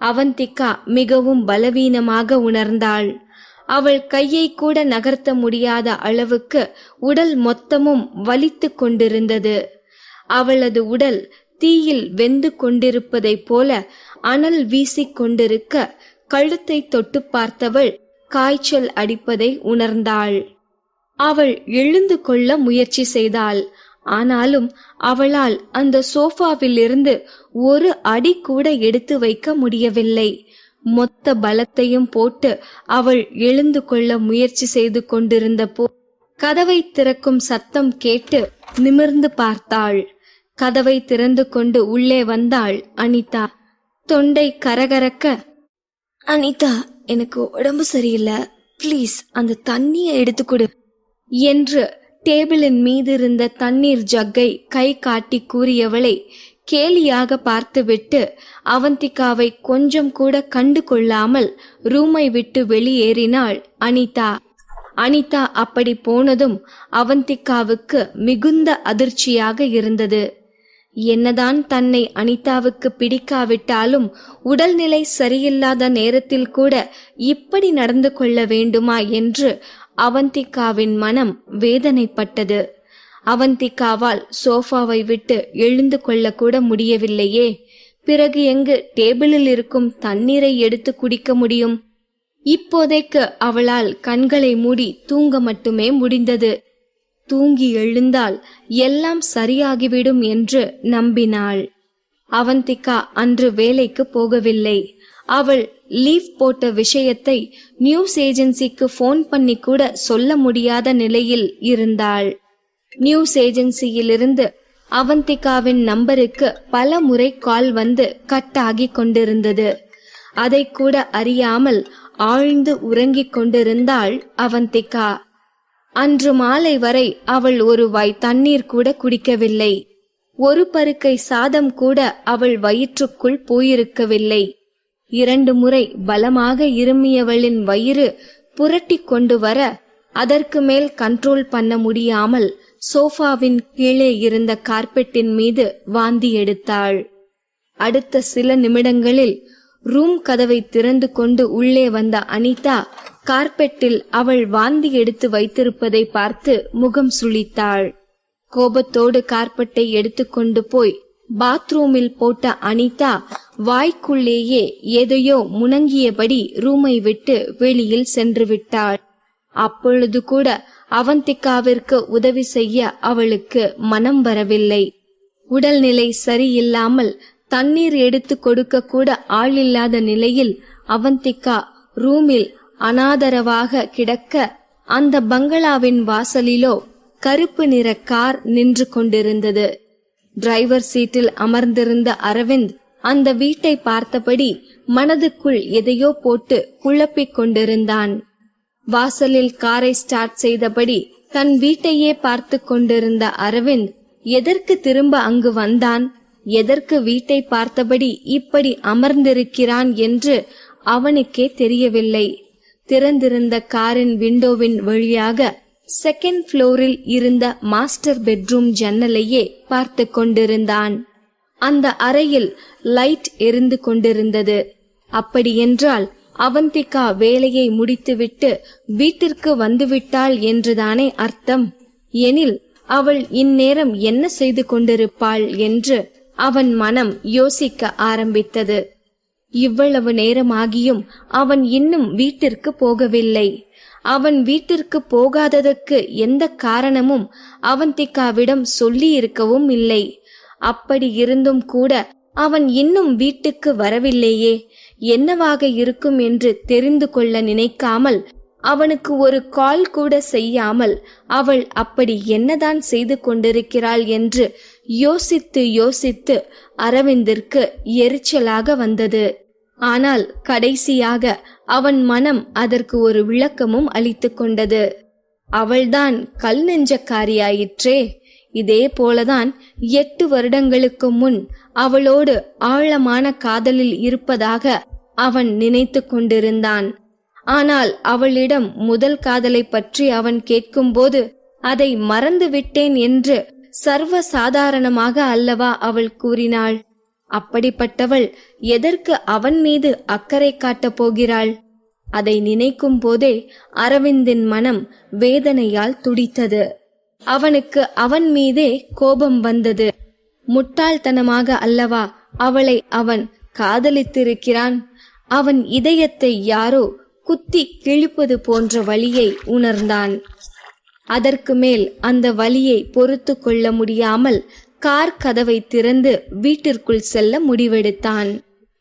அவந்திகா மிகவும் பலவீனமாக உணர்ந்தாள். அவள் கையை கூட நகர்த்த முடியாத அளவுக்கு உடல் மொத்தமும் வலித்து கொண்டிருந்தது. அவளது உடல் தீயில் வெந்து கொண்டிருப்பதைப் போல அனல் வீசிக் கொண்டிருக்க கழுத்தை தொட்டு பார்த்தவள் காய்ச்சல் அடிப்பதை உணர்ந்தாள். அவள் எழுந்து கொள்ள முயற்சி செய்தாள். ஆனாலும் அவளால் அந்த சோஃபாவில் இருந்து ஒரு அடி கூட எடுத்து வைக்க முடியவில்லை. மொத்த பலத்தையும் போட்டு அவள் எழுந்து கொள்ள முயற்சி செய்து கொண்டிருந்த கதவை திறக்கும் சத்தம் கேட்டு நிமிர்ந்து பார்த்தாள். கதவை திறந்து கொண்டு உள்ளே வந்தாள் அனிதா. தொண்டை கரகரக்க, அனிதா, எனக்கு உடம்பு சரியில்லை, பிளீஸ் அந்த தண்ணியை எடுத்துக்கொடு என்று டேபிளின் மீது இருந்த தண்ணீர் ஜக்கை கை காட்டி கூறியவளை கேலியாக பார்த்துவிட்டு அவந்திகாவை கொஞ்சம் கூட கண்டு கொள்ளாமல் ரூமை விட்டு வெளியேறினாள் அனிதா. அனிதா அப்படி போனதும் அவந்திகாவுக்கு மிகுந்த அதிர்ச்சியாக இருந்தது. என்னதான் தன்னை அனிதாவுக்கு பிடிக்காவிட்டாலும் உடல்நிலை சரியில்லாத நேரத்தில் கூட இப்படி நடந்து கொள்ள வேண்டுமா என்று அவந்திகாவின் மனம் வேதனைப்பட்டது. அவந்திகாவால் சோஃபாவை விட்டு எழுந்து கொள்ள கூட முடியவில்லையே. பிறகு எங்கு டேபிளில் இருக்கும் தண்ணீரை எடுத்து குடிக்க முடியும்? இப்போதைக்கு அவளால் கண்களை மூடி தூங்க மட்டுமே முடிந்தது. தூங்கி எழுந்தால் எல்லாம் சரியாகிவிடும் என்று நம்பினாள். அவந்திகா அன்று வேலைக்கு போகவில்லை. அவள் லீவ் போட்ட விஷயத்தை நியூஸ் ஏஜென்சிக்கு போன் பண்ணி கூட சொல்ல முடியாத நிலையில் இருந்தாள். நியூஸ் ஏஜென்சியிலிருந்து அவந்திகாவின் நம்பருக்கு பல முறை கால் வந்து கட் ஆகி கொண்டிருந்தது. அதை கூட அறியாமல் ஆழ்ந்து உறங்கிக் கொண்டிருந்தாள் அவந்திகா. அன்று மாலை வரை அவள் ஒரு வாய் தண்ணீர் கூட குடிக்கவில்லை. ஒரு பருக்கை சாதம் கூட அவள் வயிற்றுக்குள் போயிருக்கவில்லை. 2 முறை பலமாக இருமியவளின் வயிறு புரட்டி கொண்டு வர அதற்கு மேல் கண்ட்ரோல் பண்ண முடியாமல் சோஃபாவின் கீழே இருந்த கார்பெட்டின் மீது வாந்தி எடுத்தாள். அடுத்த சில நிமிடங்களில் ரூம் கதவை திறந்து கொண்டு உள்ளே வந்த அனிதா கார்பெட்டில் அவள் வாந்தி எடுத்து வைத்திருப்பதை பார்த்து முகம் சுளித்தாள். கோபத்தோடு கார்பெட்டை எடுத்துக்கொண்டு போய் பாத்ரூமில் போட்ட அனிதா வாய்க்குள்ளேயே எதையோ முணங்கியபடி ரூமை விட்டு வெளியில் சென்று விட்டாள். அப்பொழுது கூட அவந்திகாவிற்கு உதவி செய்ய அவளுக்கு மனம் வரவில்லை. உடல்நிலை சரியில்லாமல் தண்ணீர் எடுத்து கொடுக்க கூட ஆள் இல்லாத நிலையில் அவந்திகா ரூமில் அனாதரவாக கிடக்க அந்த பங்களாவின் வாசலிலோ கருப்பு நிற கார் நின்று கொண்டிருந்தது. டிரைவர் சீட்டில் அமர்ந்திருந்த அரவிந்த் அந்த வீட்டை பார்த்தபடி மனதுக்குள் எதையோ போட்டு குழப்பிக் கொண்டிருந்தான். வாசலில் காரை ஸ்டார்ட் செய்தபடி தன் வீட்டையே பார்த்து கொண்டிருந்த அரவிந்த் எதற்கு திரும்ப அங்கு வந்தான், எதற்கு வீட்டை பார்த்தபடி இப்படி அமர்ந்திருக்கிறான் என்று அவனுக்கே தெரியவில்லை. திறந்திருந்த காரின் விண்டோவின் வழியாக 2nd ஃப்ளோரில் இருந்த மாஸ்டர் பெட்ரூம் ஜன்னலையே பார்த்து கொண்டிருந்தான். அந்த அறையில் லைட் எரிந்து கொண்டிருந்தது. அப்படியென்றால் அவந்திகா வேலையை முடித்துவிட்டு வீட்டிற்கு வந்துவிட்டாள் என்றுதானே அர்த்தம். எனில் அவள் இந்நேரம் என்ன செய்து கொண்டிருப்பாள் என்று அவன் மனம் யோசிக்க ஆரம்பித்தது. இவ்வளவு நேரமாகியும் அவன் இன்னும் வீட்டிற்கு போகவில்லை. அவன் வீட்டிற்கு போகாததற்கு எந்த காரணமும் அவந்திகாவிடம் சொல்லி இருக்கவும் இல்லை. அப்படி இருந்தும் கூட அவன் இன்னும் வீட்டுக்கு வரவில்லையே, என்னவாக இருக்கும் என்று தெரிந்து கொள்ள நினைக்காமல், அவனுக்கு ஒரு கால் கூட செய்யாமல் அவள் அப்படி என்னதான் செய்து கொண்டிருக்கிறாள் என்று யோசித்து யோசித்து அரவிந்திற்கு எரிச்சலாக வந்தது. ஆனால் கடைசியாக அவன் மனம் அதற்கு ஒரு விளக்கமும் அளித்து கொண்டது. அவள்தான் கல் நெஞ்சக்காரியாயிற்றே. இதே போலதான் 8 வருடங்களுக்கு முன் அவளோடு ஆழமான காதலில் இருப்பதாக அவன் நினைத்து கொண்டிருந்தான். ஆனால் அவளிடம் முதல் காதலை பற்றி அவன் கேட்கும்போது அதை மறந்து விட்டேன் என்று சர்வ சாதாரணமாக அல்லவா அவள் கூறினாள். அப்படிப்பட்டவள் எதற்கு அவன் மீது அக்கறை காட்டப் போகிறாள்? அதை நினைக்கும் போதே அரவிந்தின் மனம் வேதனையால் துடித்தது. அவனுக்கு அவன் மீதே கோபம் வந்தது. முட்டாள்தனமாக அல்லவா அவளை அவன் காதலித்திருக்கிறான். அவன் இதயத்தை யாரோ குத்தி கிழிப்பது போன்ற வலியை உணர்ந்தான். அதற்கு மேல் அந்த வலியை பொறுத்து கொள்ள முடியாமல் கார் கதவை திறந்து வீட்டிற்குள் செல்ல முடிவெடுத்தான்.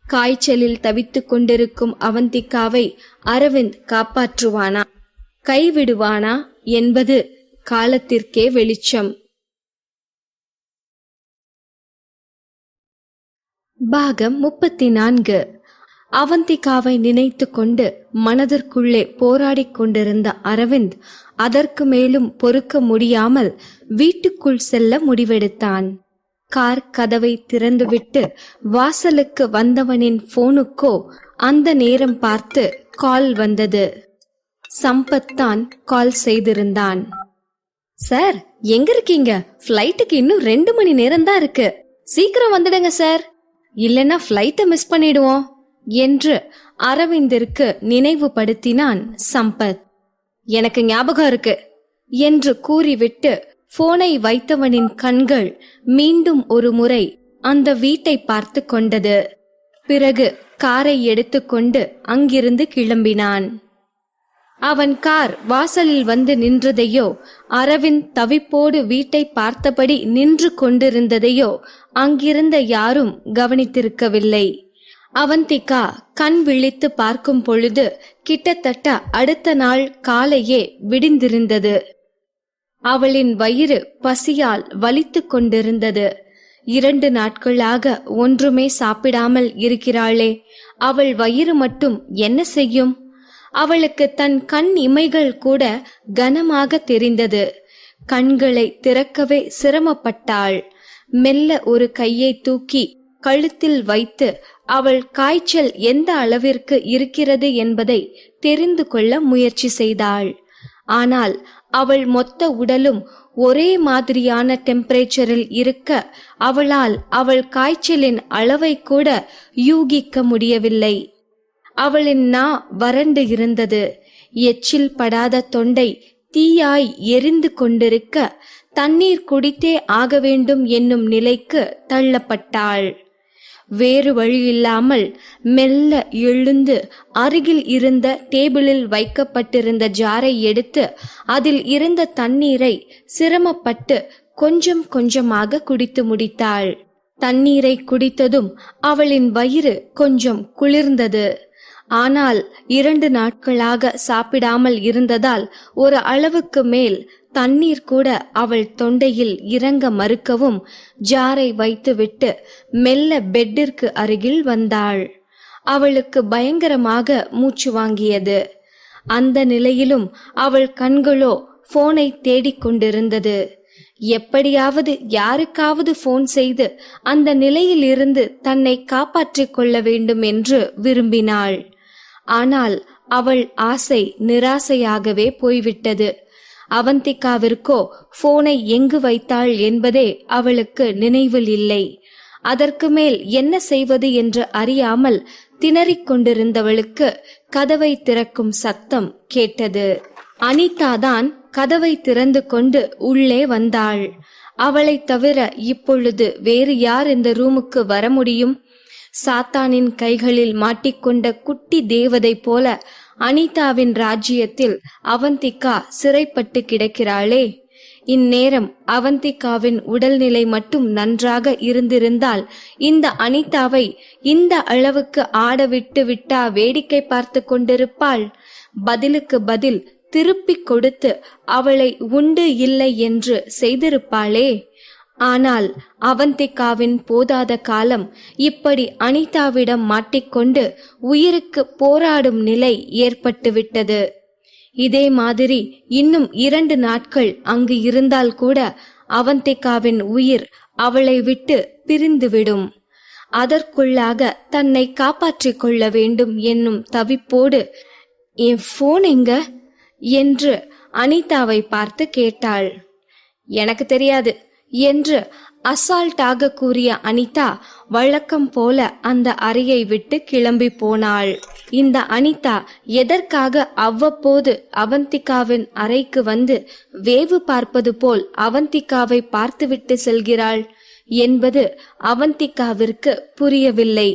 காய்ச்சலில் தவித்துக் கொண்டிருக்கும் அவந்திகாவை அரவிந்த் காப்பாற்றுவானா, கைவிடுவானா என்பது காலத்திற்கே வெளிச்சம். பாகம் 34. அவந்திகாவை நினைத்து கொண்டு மனதிற்குள்ளே போராடிக் கொண்டிருந்த அரவிந்த் அதற்கு மேலும் பொறுக்க முடியாமல் வீட்டுக்குள் செல்ல முடிவெடுத்தான். கார் கதவை திறந்துவிட்டு வாசலுக்கு வந்தவனின் போனுக்கோ அந்த நேரம் பார்த்து கால் வந்தது. சம்பத் தான் கால் செய்திருந்தான். சார், எங்க இருக்கீங்க? ஃப்ளைட்டுக்கு இன்னும் 2 மணி நேரம் தான் இருக்கு. சீக்கிரம் வந்துடுங்க சார், இல்லைன்னா ஃப்ளைட்டை மிஸ் பண்ணிடுவோம் என்று அரவிந்திற்கு நினைவுபடுத்தினான் சம்பத். எனக்கு ஞாபகம் இருக்கு என்று கூறிவிட்டு போனை வைத்தவனின் கண்கள் மீண்டும் ஒரு முறை அந்த வீட்டை பார்த்து கொண்டது. பிறகு காரை எடுத்துக்கொண்டு அங்கிருந்து கிளம்பினான். அவன் கார் வாசலில் வந்து நின்றதையோ, அரவிந்த் தவிப்போடு வீட்டை பார்த்தபடி நின்று கொண்டிருந்ததையோ அங்கிருந்த யாரும் கவனித்திருக்கவில்லை. அவந்திகா கண் விழித்து பார்க்கும் பொழுது கிட்டத்தட்ட அடுத்த நாள் காலையே விடிந்திருந்தது. அவளின் வயிறு பசியால் வலித்து கொண்டிருந்தது. 2 நாட்களாக ஒன்றுமே சாப்பிடாமல் இருக்கிறாளே, அவள் வயிறு மட்டும் என்ன செய்யும்? அவளுக்கு தன் கண் இமைகள் கூட கனமாக தெரிந்தது. கண்களை திறக்கவே சிரமப்பட்டாள். மெல்ல ஒரு கையை தூக்கி கழுத்தில் வைத்து அவள் காய்ச்சல் எந்த அளவிற்கு இருக்கிறது என்பதை தெரிந்து கொள்ள முயற்சி செய்தாள். ஆனால் அவள் மொத்த உடலும் ஒரே மாதிரியான டெம்பரேச்சரில் இருக்க அவளால் அவள் காய்ச்சலின் அளவை கூட யூகிக்க முடியவில்லை. அவளின் நா வறண்டு இருந்தது. எச்சில் படாத தொண்டை தீயாய் எரிந்து கொண்டிருக்க தண்ணீர் குடித்தே ஆக வேண்டும் என்னும் நிலைக்கு தள்ளப்பட்டாள். வேறு வழியில்லாமல் மெல்ல எழுந்து அருகில் இருந்த டேபிளில் வைக்கப்பட்டிருந்த ஜாரை எடுத்து அதில் இருந்த தண்ணீரை சிரமப்பட்டு கொஞ்சம் கொஞ்சமாக குடித்து முடித்தாள். தண்ணீரை குடித்ததும் அவளின் வயிறு கொஞ்சம் குளிர்ந்தது. ஆனால் 2 நாட்களாக சாப்பிடாமல் இருந்ததால் ஒரு அளவுக்கு மேல் தண்ணீர் கூட அவள் தொண்டையில் இறங்க மறுக்கவும் ஜாரை வைத்துவிட்டு மெல்ல பெட்டிற்கு அருகில் வந்தாள். அவளுக்கு பயங்கரமாக மூச்சு வாங்கியது. அந்த நிலையிலும் அவள் கண்களோ போனை தேடிக்கொண்டிருந்தது. எப்படியாவது யாருக்காவது போன் செய்து அந்த நிலையில் இருந்து தன்னை காப்பாற்றிக் கொள்ள வேண்டும் என்று விரும்பினாள். ஆனால் அவள் ஆசை நிராசையாகவே போய்விட்டது. அவந்திகாவிற்கோ போனை எங்கு வைத்தாள் என்பதே அவளுக்கு நினைவில் இல்லை. அதற்கு மேல் என்ன செய்வது என்று அறியாமல் திணறிக் கொண்டிருந்தவளுக்கு கதவை திறக்கும் சத்தம் கேட்டது. அனிதா தான் கதவை திறந்து கொண்டு உள்ளே வந்தாள். அவளை தவிர இப்பொழுது வேறு யார் இந்த ரூமுக்கு வர முடியும்? சாத்தானின் கைகளில் மாட்டிக்கொண்ட குட்டி தேவதை போல அனிதாவின் ராஜ்யத்தில் அவந்திகா சிறைப்பட்டு கிடக்கிறாளே. இந்நேரம் அவந்திகாவின் உடல்நிலை மட்டும் நன்றாக இருந்திருந்தால் இந்த அனிதாவை இந்த அளவுக்கு ஆடவிட்டு விட்டா வேடிக்கை பார்த்து கொண்டிருப்பாள்? பதிலுக்கு பதில் திருப்பிக் கொடுத்து அவளை உண்டு இல்லை என்று செய்திருப்பாளே. ஆனால் அவந்திகாவின் போதாத காலம் இப்படி அனிதாவிடம் மாட்டிக்கொண்டு உயிருக்கு போராடும் நிலை ஏற்பட்டுவிட்டது. இதே மாதிரி இன்னும் 2 நாட்கள் அங்கு இருந்தால் கூட அவந்திகாவின் உயிர் அவளை விட்டு பிரிந்துவிடும். அதற்குள்ளாக தன்னை காப்பாற்றிக் கொள்ள வேண்டும் என்னும் தவிப்போடு, என் போன் எங்க என்று அனிதாவை பார்த்து கேட்டாள். எனக்கு தெரியாது என்று அசால்ட்டாக கூறிய அனிதா வழக்கம் போல அந்த அறையை விட்டு கிளம்பி போனாள். இந்த அனிதா எதற்காக அவ்வப்போது அவந்திகாவின் அறைக்கு வந்து வேவு பார்ப்பது போல் அவந்திகாவை பார்த்துவிட்டு செல்கிறாள் என்பது அவந்திகாவிற்கு புரியவில்லை.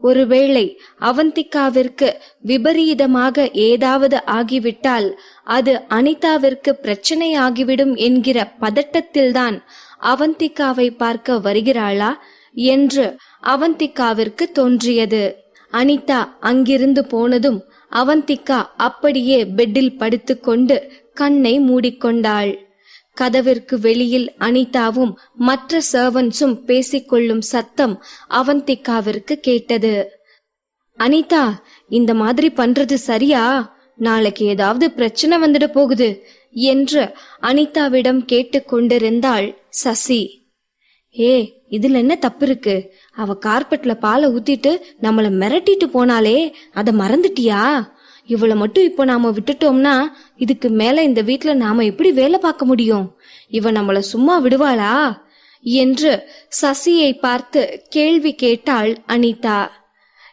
ஒருவேளை அவந்திகாவிற்கு விபரீதமாக ஏதாவது ஆகிவிட்டால் அது அனிதாவிற்கு பிரச்சனை ஆகிவிடும் என்கிற பதட்டத்தில்தான் அவந்திகாவை பார்க்க வருகிறாளா என்று அவந்திகாவிற்கு தோன்றியது. அனிதா அங்கிருந்து போனதும் அவந்திகா அப்படியே பெட்டில் படுத்துக்கொண்டு கண்ணை மூடிக்கொண்டாள். கதவிற்கு வெளியில் அனிதாவும் மற்ற சர்வன்ஸும் பேசிக்கொள்ளும் சத்தம் அவந்திகாவிற்கு கேட்டது. அனிதா, இந்த மாதிரி பண்றது சரியா? நாளைக்கு ஏதாவது பிரச்சனை வந்துட போகுது என்று அனிதாவிடம் கேட்டுக்கொண்டிருந்தாள் சசி. இதுல என்ன தப்பு இருக்கு? அவ கார்பெட்ல பாலை ஊத்திட்டு நம்மள மிரட்டிட்டு போனாலே, அத மறந்துட்டியா? இவளை மட்டும் இப்ப நாம விட்டுட்டோம்னா இதுக்கு மேல இந்த வீட்டுல நாம எப்படி வேலை பார்க்க முடியும்? இவ நம்மள சும்மா விடுவாளா என்று சசியை பார்த்து கேள்வி கேட்டாள் அனிதா.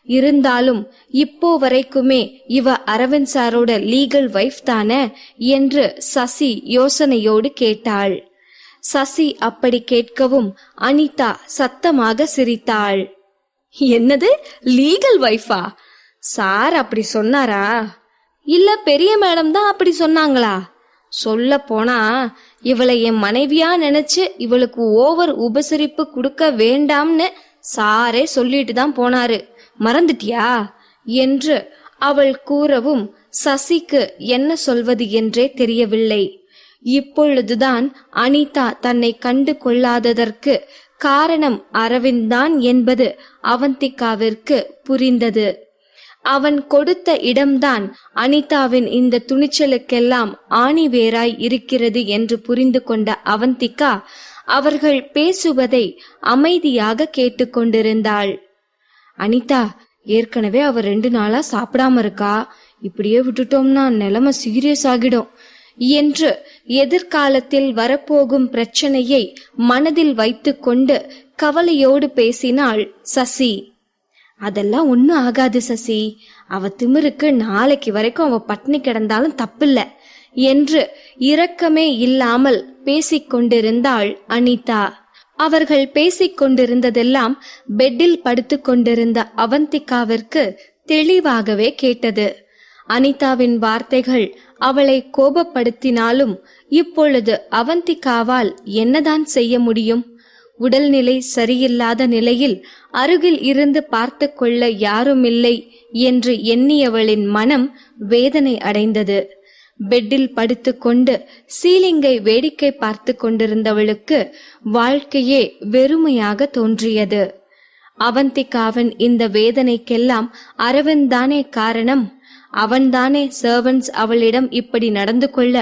இருந்தாலும் இப்போ வரைக்குமே இவ அரவிந்த் சாரோட லீகல் வைஃப் தானே என்று சசி யோசனையோடு கேட்டாள். சசி அப்படி கேட்கவும் அனிதா சத்தமாக சிரித்தாள். என்னது, லீகல் வைஃபா? சார் அப்படி சொன்னாரா? இல்ல பெரிய மேடம் தான் அப்படி சொன்னாங்களா? சொல்ல போனா இவளை என் மனைவியா நினைச்சு இவளுக்கு ஓவர் உபசரிப்பு கொடுக்க வேண்டாம்னு சாரே சொல்லிட்டு தான் போனாரு. மறந்துட்டியா என்று அவள் கூறவும் சசிக்கு என்ன சொல்வது என்றே தெரியவில்லை. இப்பொழுதுதான் அனிதா தன்னை கண்டு கொள்ளாததற்கு காரணம் அரவிந்த் தான் என்பது அவந்திகாவிற்கு புரிந்தது. அவன் கொடுத்த இடம்தான் அனிதாவின் இந்த துணிச்சலுக்கெல்லாம் ஆணிவேராய் இருக்கிறது என்று புரிந்து கொண்ட அவந்திகா அவர்கள் பேசுவதை அமைதியாக கேட்டுக்கொண்டிருந்தாள். அனிதா, ஏற்கனவே அவ 2 நாளா சாப்பிடாம இருக்கா. இப்படியே விட்டுட்டோம்னா நிலைமை சீரியஸ் ஆகிடும் என்று எதிர்காலத்தில் வரப்போகும் பிரச்சனையை மனதில் வைத்து கொண்டு கவலையோடு பேசினாள் சசி. அதெல்லாம் ஒன்னும் ஆகாது சசி, அவ திமிருக்கு நாளைக்கு வரைக்கும் அவ பட்னி கிடந்தாலும் தப்பில்ல என்று இரக்கமே இல்லாமல் பேசிக்கொண்டிருந்தாள் அனிதா. அவர்கள் பேசிக்கொண்டிருந்ததெல்லாம் பெட்டில் படுத்து கொண்டிருந்த அவந்திகாவிற்கு தெளிவாகவே கேட்டது. அனிதாவின் வார்த்தைகள் அவளை கோபப்படுத்தினாலும் இப்பொழுது அவந்திகாவால் என்னதான் செய்ய முடியும்? உடல்நிலை சரியில்லாத நிலையில் அருகில் இருந்து பார்த்து கொள்ள யாருமில்லை என்று எண்ணியவளின் மனம் வேதனை அடைந்தது. பெட்டில் படுத்துக்கொண்டு சீலிங்கை வேடிக்கை பார்த்து கொண்டிருந்தவளுக்கு வாழ்க்கையே வெறுமையாக தோன்றியது. அவந்திகாவின் இந்த வேதனைக்கெல்லாம் அரவிந்த் தானே காரணம். அவன்தானே சர்வன்ட்ஸ் அவளிடம் இப்படி நடந்து கொள்ள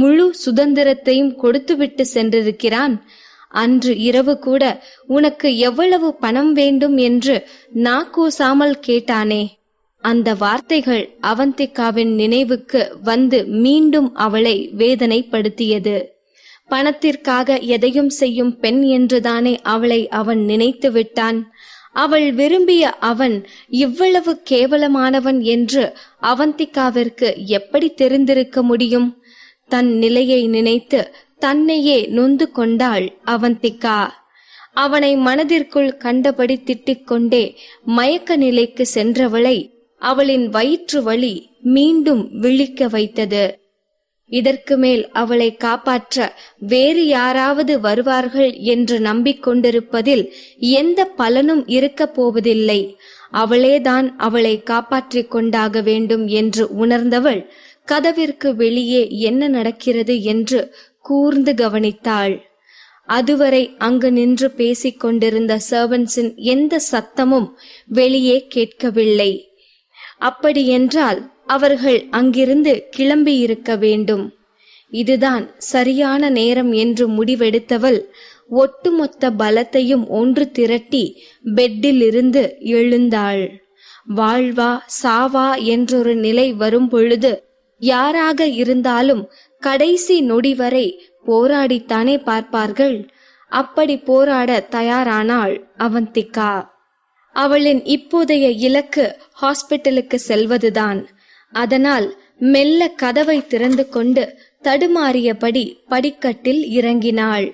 முழு சுதந்திரத்தையும் கொடுத்துவிட்டு சென்றிருக்கிறான். அன்று இரவு கூட உனக்கு எவ்வளவு பணம் வேண்டும் என்று நாக்கூசாமல் கேட்டானே. அந்த வார்த்தைகள் அவந்திகாவின் நினைவுக்கு வந்து மீண்டும் அவளை வேதனைப்படுத்தியது. பணத்திற்காக எதையும் செய்யும் பெண் என்றுதானே அவளை அவன் நினைத்து விட்டான். அவள் விரும்பிய அவன் இவ்வளவு கேவலமானவன் என்று அவந்திகாவிற்கு எப்படி தெரிந்திருக்க முடியும்? தன் நிலையை நினைத்து தன்னையே நொந்து கொண்டாள் அவந்திகா. அவனை மனதிற்குள் கண்டபடி திட்டிக் கொண்டே மயக்க நிலைக்கு சென்றவளை அவளின் வயிற்று வலி மீண்டும் விழிக்க வைத்தது. இதற்கு மேல் அவளை காப்பாற்ற வேறு யாராவது வருவார்கள் என்று நம்பிக்கொண்டிருப்பதில் எந்த பலனும் இருக்க போவதில்லை. அவளேதான் அவளை காப்பாற்றிக் கொண்டாக வேண்டும் என்று உணர்ந்தவள் கதவிற்கு வெளியே என்ன நடக்கிறது என்று கூர்ந்து கவனித்தாள். அதுவரை அங்கு நின்று பேசிக் கொண்டிருந்த சர்வன்ஸின் எந்த சத்தமும் வெளியே கேட்கவில்லை. அப்படியென்றால் அவர்கள் அங்கிருந்து கிளம்பி இருக்க வேண்டும். இதுதான் சரியான நேரம் என்று முடிவெடுத்தவள் ஒட்டுமொத்த பலத்தையும் ஒன்று திரட்டி பெட்டில் இருந்து எழுந்தாள். வாழ்வா சாவா என்றொரு நிலை வரும் பொழுது யாராக இருந்தாலும் கடைசி நொடி வரை போராடித்தானே பார்ப்பார்கள். அப்படி போராட தயாரானாள் அவந்திகா. அவளின் இப்போதைய இலக்கு ஹாஸ்பிட்டலுக்கு செல்வதுதான். அதனால் மெல்ல கதவை திறந்து கொண்டு தடுமாறியபடி படிக்கட்டில் இறங்கினாள்.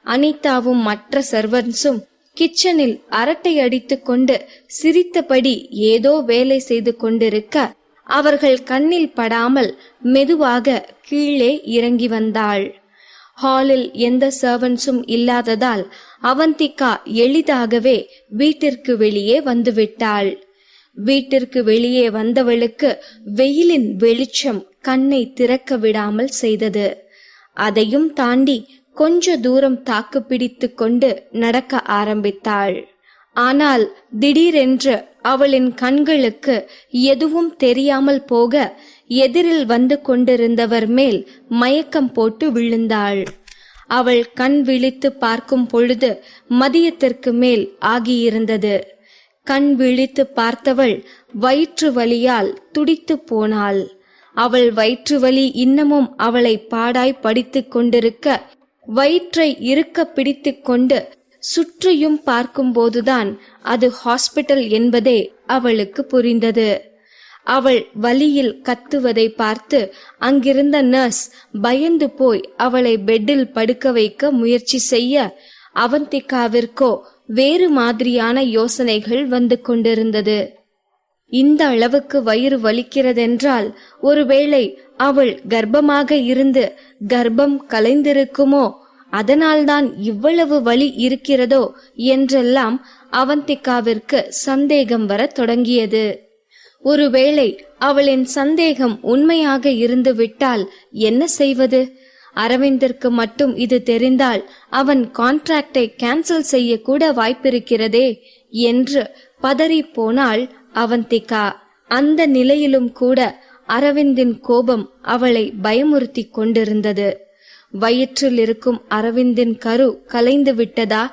அனிதாவும் மற்ற சர்வன்ஸும் கிச்சனில் அரட்டை அடித்துக் கொண்டு சிரித்தபடி ஏதோ வேலை செய்து கொண்டிருக்க அவர்கள் கண்ணில் படாமல் மெதுவாக கீழே இறங்கி வந்தாள். ஹாலில் எந்த சர்வன்ஸும் இல்லாததால் அவந்திகா எளிதாகவே வீட்டிற்கு வெளியே வந்துவிட்டாள். வீட்டிற்கு வெளியே வந்தவளுக்கு வெயிலின் வெளிச்சம் கண்ணை திறக்க விடாமல் செய்தது. அதையும் தாண்டி கொஞ்ச தூரம் தாக்கு பிடித்து கொண்டு நடக்க ஆரம்பித்தாள். ஆனால் திடீரென்று அவளின் கண்களுக்கு எதுவும் தெரியாமல் போக எதிரில் வந்து கொண்டிருந்தவர் மேல் மயக்கம் போட்டு விழுந்தாள். அவள் கண் விழித்து பார்க்கும் பொழுது மதியத்திற்கு மேல் ஆகியிருந்தது. கண் விழித்து பார்த்தவள் வயிற்று வலியால் துடித்து போனாள். அவள் வயிற்று வலி இன்னமும் அவளை பாடாய் படித்துக் கொண்டிருக்க வயிற்றை இறுக்க பிடித்து கொண்டு சுற்றியும் பார்க்கும்போதுதான் அது ஹாஸ்பிட்டல் என்பதே அவளுக்கு புரிந்தது. அவள் வலியில் கத்துவதை பார்த்து அங்கிருந்த நர்ஸ் பயந்து போய் அவளை பெட்டில் படுக்க வைக்க முயற்சி செய்ய அவந்திகாவிற்கோ வேறு மாதிரியான யோசனைகள் வந்து கொண்டிருந்தது. இந்த அளவுக்கு வயிறு வலிக்கிறதென்றால் ஒருவேளை அவள் கர்ப்பமாக இருந்து கர்ப்பம் கலைந்திருக்குமோ, அதனால்தான் இவ்வளவு வலி இருக்கிறதோ என்றெல்லாம் அவந்திகாவிற்கு சந்தேகம் வர தொடங்கியது. ஒருவேளை அவளின் சந்தேகம் உண்மையாக இருந்து விட்டால் என்ன செய்வது? அரவிந்திற்கு மட்டும் இது தெரிந்தால் அவன் கான்ட்ராக்டை கேன்சல் செய்ய கூட வாய்ப்பிருக்கிறதே என்று பதறி போனாள் அவந்திகா. அந்த நிலையிலும் கூட அரவிந்தின் கோபம் அவளை பயமுறுத்தி கொண்டிருந்தது. வயிற்றில் இருக்கும் அரவிந்தின் கரு கலைந்து விட்டதா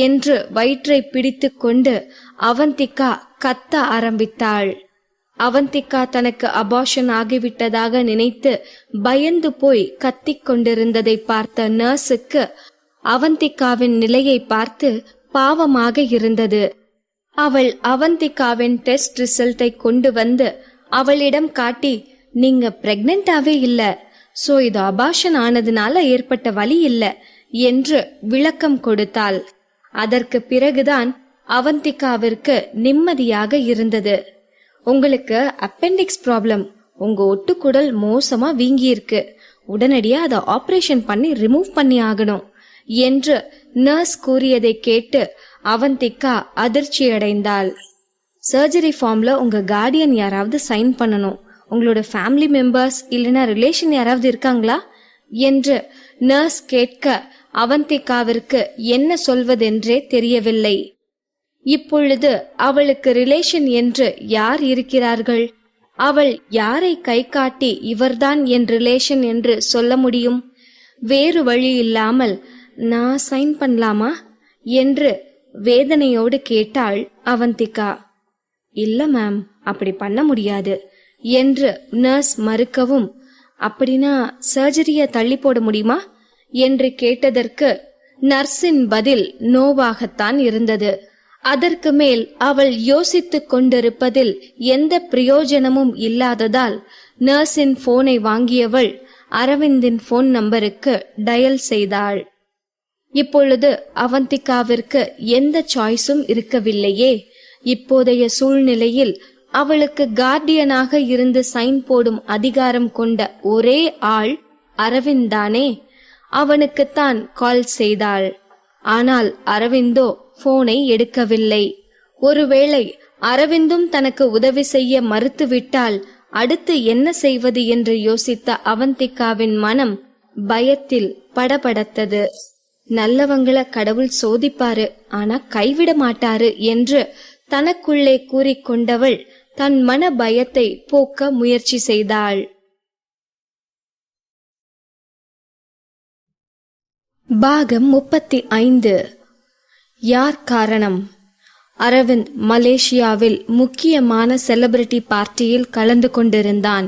என்று வயிற்றை பிடித்து கொண்டு அவந்திகா கத்த ஆரம்பித்தாள். அவந்திகா தனக்கு அபார்ஷன் ஆகிவிட்டதாக நினைத்து பயந்து போய் கத்திக் கொண்டிருந்ததை பார்த்த நர்ஸுக்கு அவந்திகாவின் நிலையை பார்த்து பாவமாக இருந்தது. அவள் அவந்திகாவின் டெஸ்ட் ரிசல்ட்டை கொண்டு வந்து அவளிடம் காட்டி, நீங்க பிரெக்னென்டாவே இல்ல, சோ இது அபார்ஷன் ஆனதுனால ஏற்பட்ட வலி இல்ல என்று விளக்கம் கொடுத்தாள். அதற்கு பிறகுதான் அவந்திகாவிற்கு நிம்மதியாக இருந்தது. உங்களுக்கு அப்பெண்டிக்ஸ் ப்ராப்ளம், உங்க ஒட்டுக்குடல் மோசமா வீங்கி இருக்கு, உடனடியா அதை ஆபரேஷன் பண்ணி ரிமூவ் பண்ணி ஆகணும் என்று நர்ஸ் கூறியதை கேட்டு அவந்திகா அதிர்ச்சி அடைந்தாள். சர்ஜரி ஃபார்ம்ல உங்க கார்டியன் யாராவது சைன் பண்ணணும், உங்களோட ஃபேமிலி மெம்பர்ஸ் இல்லைன்னா ரிலேஷன் யாராவது இருக்காங்களா என்று நர்ஸ் கேட்க அவந்திகாவிற்கு என்ன சொல்வதென்றே தெரியவில்லை. இப்பொழுது அவளுக்கு ரிலேஷன் என்று யார் இருக்கிறார்கள்? அவள் யாரை கை காட்டி இவர்தான் என் ரிலேஷன் என்று சொல்ல முடியும்? வேறு வழி இல்லாமல் நான் சைன் பண்ணலாமா என்று வேதனையோடு கேட்டாள் அவந்திகா. இல்ல மேம், அப்படி பண்ண முடியாது என்று நர்ஸ் மறுக்கவும், அப்படின்னா சர்ஜரிய தள்ளி போட முடியுமா என்று கேட்டதற்கு நர்ஸின் பதில் நோவாகத்தான் இருந்தது. அதற்கு மேல் அவள் யோசித்துக் கொண்டிருப்பதில் எந்த பிரயோஜனமும் இல்லாததால் நர்ஸின் போனை வாங்கியவள் அரவிந்தின் போன் நம்பருக்கு டயல் செய்தாள். இப்பொழுது அவந்திகாவிற்கு எந்த சாய்ஸும் இருக்கவில்லையே. இப்போதைய சூழ்நிலையில் அவளுக்கு கார்டியனாக இருந்து சைன் போடும் அதிகாரம் கொண்ட ஒரே ஆள் அரவிந்த் தானே. அவனுக்குத்தான் கால் செய்தாள். ஆனால் அரவிந்தோ போனை எடுக்கவில்லை. ஒருவேளை அரவிந்தும் தனக்கு உதவி செய்ய மறுத்துவிட்டால் அடுத்து என்ன செய்வது என்று யோசித்த அவந்திகாவின் மனம் பயத்தில் படபடத்தது. நல்லவங்களை கடவுள் சோதிப்பாரு, ஆனா கைவிட மாட்டாரு என்று தனக்குள்ளே கூறிக்கொண்டவள் தன் மன பயத்தை போக்க முயற்சி செய்தாள். பாகம் 35. யார் காரணம்? அரவிந்த் மலேசியாவில் முக்கியமான செலிபிரிட்டி பார்ட்டியில் கலந்து கொண்டிருந்தான்.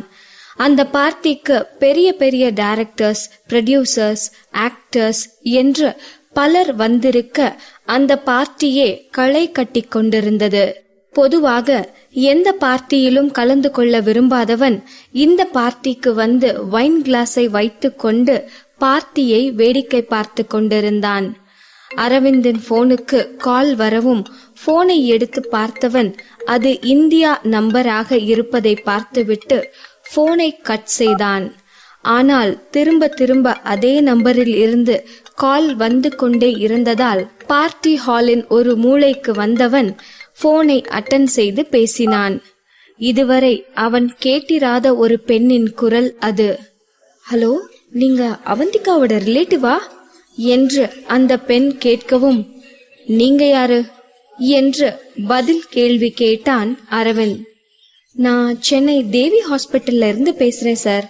அந்த பார்ட்டிக்கு பெரிய பெரிய டைரக்டர்ஸ், ப்ரொடியூசர்ஸ், ஆக்டர்ஸ் என்று பலர் வந்திருக்க அந்த பார்ட்டியே களை கட்டி கொண்டிருந்தது. பொதுவாக எந்த பார்ட்டியிலும் கலந்து கொள்ள விரும்பாதவன் இந்த பார்ட்டிக்கு வந்து வைன் கிளாஸை வைத்து கொண்டு பார்ட்டியை வேடிக்கை பார்த்து கொண்டிருந்தான். அரவிந்தின் போனுக்கு கால் வரவும் போனை எடுத்து பார்த்தவன் அது இந்தியா நம்பராக இருப்பதை பார்த்துவிட்டு போனை கட் செய்தான். ஆனால் திரும்ப திரும்ப அதே நம்பரில் இருந்து கால் வந்து கொண்டே இருந்ததால் பார்ட்டி ஹாலின் ஒரு மூலைக்கு வந்தவன் போனை அட்டன் செய்து பேசினான். இதுவரை அவன் கேட்டிராத ஒரு பெண்ணின் குரல் அது. ஹலோ, நீங்க அவந்திகாவோட ரிலேட்டிவா என்று அந்த பெண் கேட்கவும், நீங்க யாரு என்று பதில் கேள்வி கேட்டான் அரவிந்த். நான் சென்னை தேவி ஹாஸ்பிட்டல்ல இருந்து பேசுறேன் சார்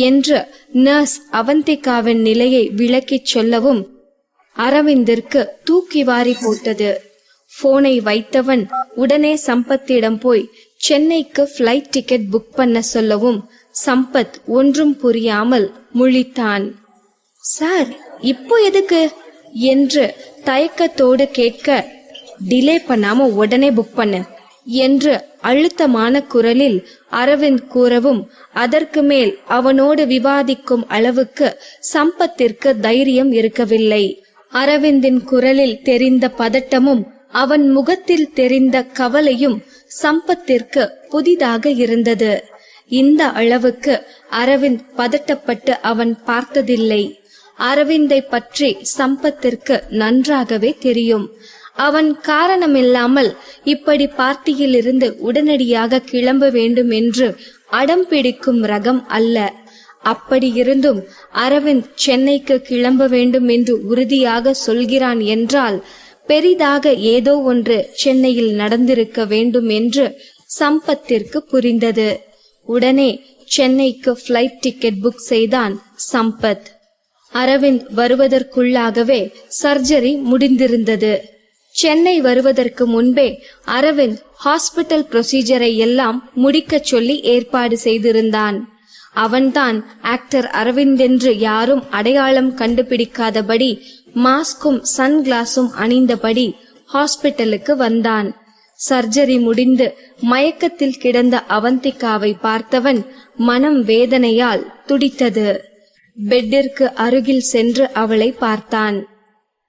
என்று நர்ஸ் அவந்திகாவின் நிலையை விளக்கிச் சொல்லவும் அரவிந்திற்கு தூக்கி வாரி போட்டது. போனை வைத்தவன் உடனே சம்பத்திடம் போய் சென்னைக்கு பிளைட் டிக்கெட் புக் பண்ண சொல்லவும் சம்பத் ஒன்றும் புரியாமல் முழித்தான். சார், இப்போ எதுக்கு என்று தயக்கத்தோடு கேட்க, டிலே பண்ணாம உடனே புக் பண்ணு என்று அழுத்தமான குரலில் அரவிந்த் கூறவும் அதற்கு மேல் அவனோடு விவாதிக்கும் அளவுக்கு சம்பத்திற்கு தைரியம் இருக்கவில்லை. அரவிந்தின் குரலில் தெரிந்த பதட்டமும் அவன் முகத்தில் தெரிந்த கவலையும் சம்பத்திற்கு புதிதாக இருந்தது. இந்த அளவுக்கு அரவிந்த் பதட்டப்பட்டு அவன் பார்த்ததில்லை. அரவிந்தை பற்றி சம்பத்திற்கு நன்றாகவே தெரியும். அவன் காரணமில்லாமல் இப்படி பார்ட்டியில் இருந்து உடனடியாக கிளம்ப வேண்டும் என்று அடம் பிடிக்கும் ரகம் அல்ல. அப்படி இருந்தும் அரவிந்த் சென்னைக்கு கிளம்ப வேண்டும் என்று உறுதியாக சொல்கிறான் என்றால் பெரிதாக ஏதோ ஒன்று சென்னையில் நடந்திருக்க வேண்டும் என்று சம்பத்திற்கு புரிந்தது. உடனே சென்னைக்கு பிளைட் டிக்கெட் புக் செய்தான் சம்பத். அரவிந்த் வருவதற்குள்ளாகவே சர்ஜரி முடிந்திருந்தது. சென்னை வருவதற்கு முன்பே அரவிந்த் ஹாஸ்பிட்டல் ப்ரொசீஜரை எல்லாம் முடிக்க சொல்லி ஏற்பாடு செய்திருந்தான். அவன்தான் ஆக்டர் அரவிந்த் என்று யாரும் அடையாளம் கண்டுபிடிக்காதபடி மாஸ்கும் சன்கிளாஸும் அணிந்தபடி ஹாஸ்பிட்டலுக்கு வந்தான். சர்ஜரி முடிந்து மயக்கத்தில் கிடந்த அவந்திகாவை பார்த்தவன் மனம் வேதனையால் துடித்தது. பெட்டிற்கு அருகில் சென்று அவளை பார்த்தான்.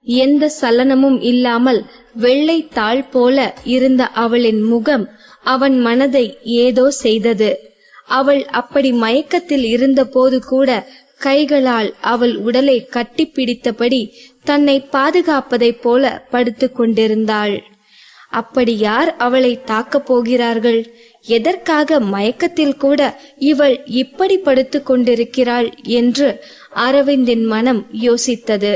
எந்த சலனமும் இல்லாமல் வெள்ளை தாள் போல இருந்த அவளின் முகம் அவன் மனதை ஏதோ செய்தது. அவள் அப்படி மயக்கத்தில் இருந்த போது கூட கைகளால் அவள் உடலை கட்டிப்பிடித்தபடி தன்னை பாதுகாப்பதைப் போல படுத்து கொண்டிருந்தாள். அப்படி யார் அவளை தாக்கப் போகிறார்கள்? எதற்காக மயக்கத்தில் கூட இவள் இப்படி படுத்து கொண்டிருக்கிறாள் என்று அரவிந்தின் மனம் யோசித்தது.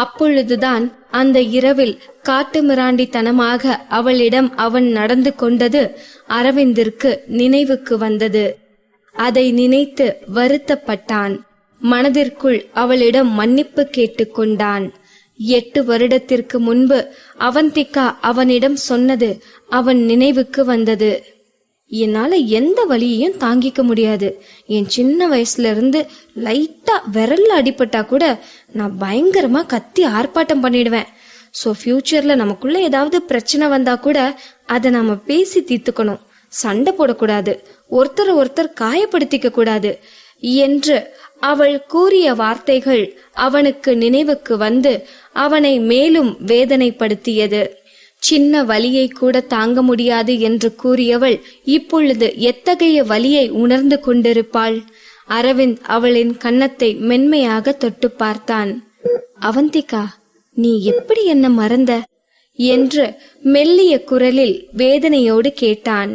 அப்பொழுதுதான் அந்த இரவில் காட்டுமிராண்டித்தனமாக அவளிடம் அவன் நடந்து கொண்டது அரவிந்திற்கு நினைவுக்கு வந்தது. அதை நினைத்து வருத்தப்பட்டான். மனதிற்குள் அவளிடம் மன்னிப்பு கேட்டுக்கொண்டான். 8 வருடத்திற்கு முன்பு அவந்திகா அவனிடம் சொன்னது அவன் நினைவுக்கு வந்தது. என்னால எந்த வலியையும் தாங்கிக்க முடியாது. என் சின்ன வயசுல இருந்து லைட்டா விரல்ல அடிபட்டா கூட நான் பயங்கரமா கத்தி ஆர்ப்பாட்டம் பண்ணிடுவேன். ஸோ ஃபியூச்சர்ல நமக்குள்ள ஏதாவது பிரச்சனை வந்தா கூட அதை நாம பேசி தீர்த்துக்கணும், சண்டை போடக்கூடாது, ஒருத்தர் காயப்படுத்திக்க கூடாது என்று அவள் கூறிய வார்த்தைகள் அவனுக்கு நினைவுக்கு வந்து அவனை மேலும் வேதனைப்படுத்தியது. சின்ன வலியை கூட தாங்க முடியாது என்று கூறியவள் இப்பொழுது எத்தகைய வலியை உணர்ந்து கொண்டிருப்பாள்? அரவிந்த் அவளின் கன்னத்தை மென்மையாக தொட்டு பார்த்தான். அவந்திகா, நீ எப்படி என்ன மறந்த என்று மெல்லிய குரலில் வேதனையோடு கேட்டான்.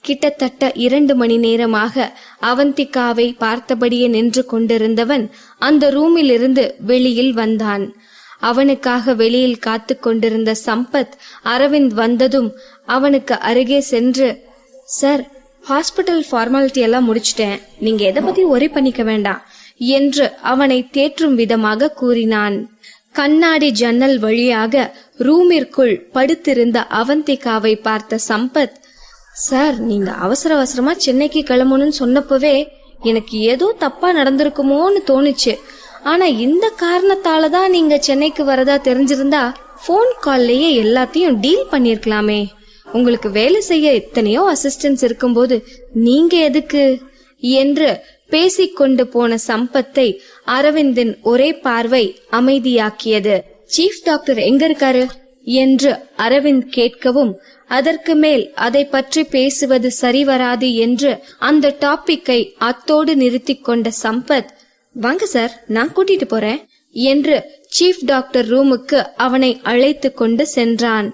கிட்டத்தட்ட 2 மணி நேரமாக அவந்திகாவை பார்த்தபடியே நின்று கொண்டிருந்தவன் அந்த ரூமில் இருந்து வெளியில் வந்தான். அவனுக்காக வெளியில் காத்து கொண்டிருந்த சம்பத் அரவிந்த் வந்ததும் அவனுக்கு அருகே சென்று, சார், ஹாஸ்பிட்டல் ஃபார்மாலிட்டி எல்லாம் முடிச்சிட்டேன், நீங்க எதை பத்தி ஒரி பண்ணிக்க வேண்டாம் என்று அவனை தேற்றும் விதமாக கூறினான். கண்ணாடி ஜன்னல் வழியாக ரூமிற்குள் படுத்திருந்த அவந்திகாவை பார்த்த சம்பத், சார், நீங்க அவசரமா சென்னைக்கு கிளம்பணும்னு சொன்னப்பவே எனக்கு ஏதோ தப்பா நடந்திருக்குமோன்னு தோணுச்சு. ஆனா இந்த காரணத்தாலதான் நீங்க சென்னைக்கு வரதா தெரிஞ்சிருந்தா போன் கால்லயே எல்லாத்தையும் டீல் பண்ணிருக்கலாமே. உங்களுக்கு வேலை செய்ய எத்தனையோ அசிஸ்டன்ஸ் இருக்கும்போது நீங்க எதுக்கு என்று பேசிக்கொண்டு போன சம்பத்தை அரவிந்தின் ஒரே பார்வை அமைதியாக்கியது. சீஃப் டாக்டர் எங்க இருக்காரு என்று அரவிந்த் கேட்கவும், அதற்கு மேல் அதை பற்றி பேசுவது சரிவராது என்று அந்த டாபிக்கை அத்தோடு நிறுத்தி கொண்ட சம்பத், வாங்க சார், நான் கூட்டிட்டு போறேன் என்று சீஃப் டாக்டர் ரூமுக்கு அவனை அழைத்து கொண்டு சென்றான்.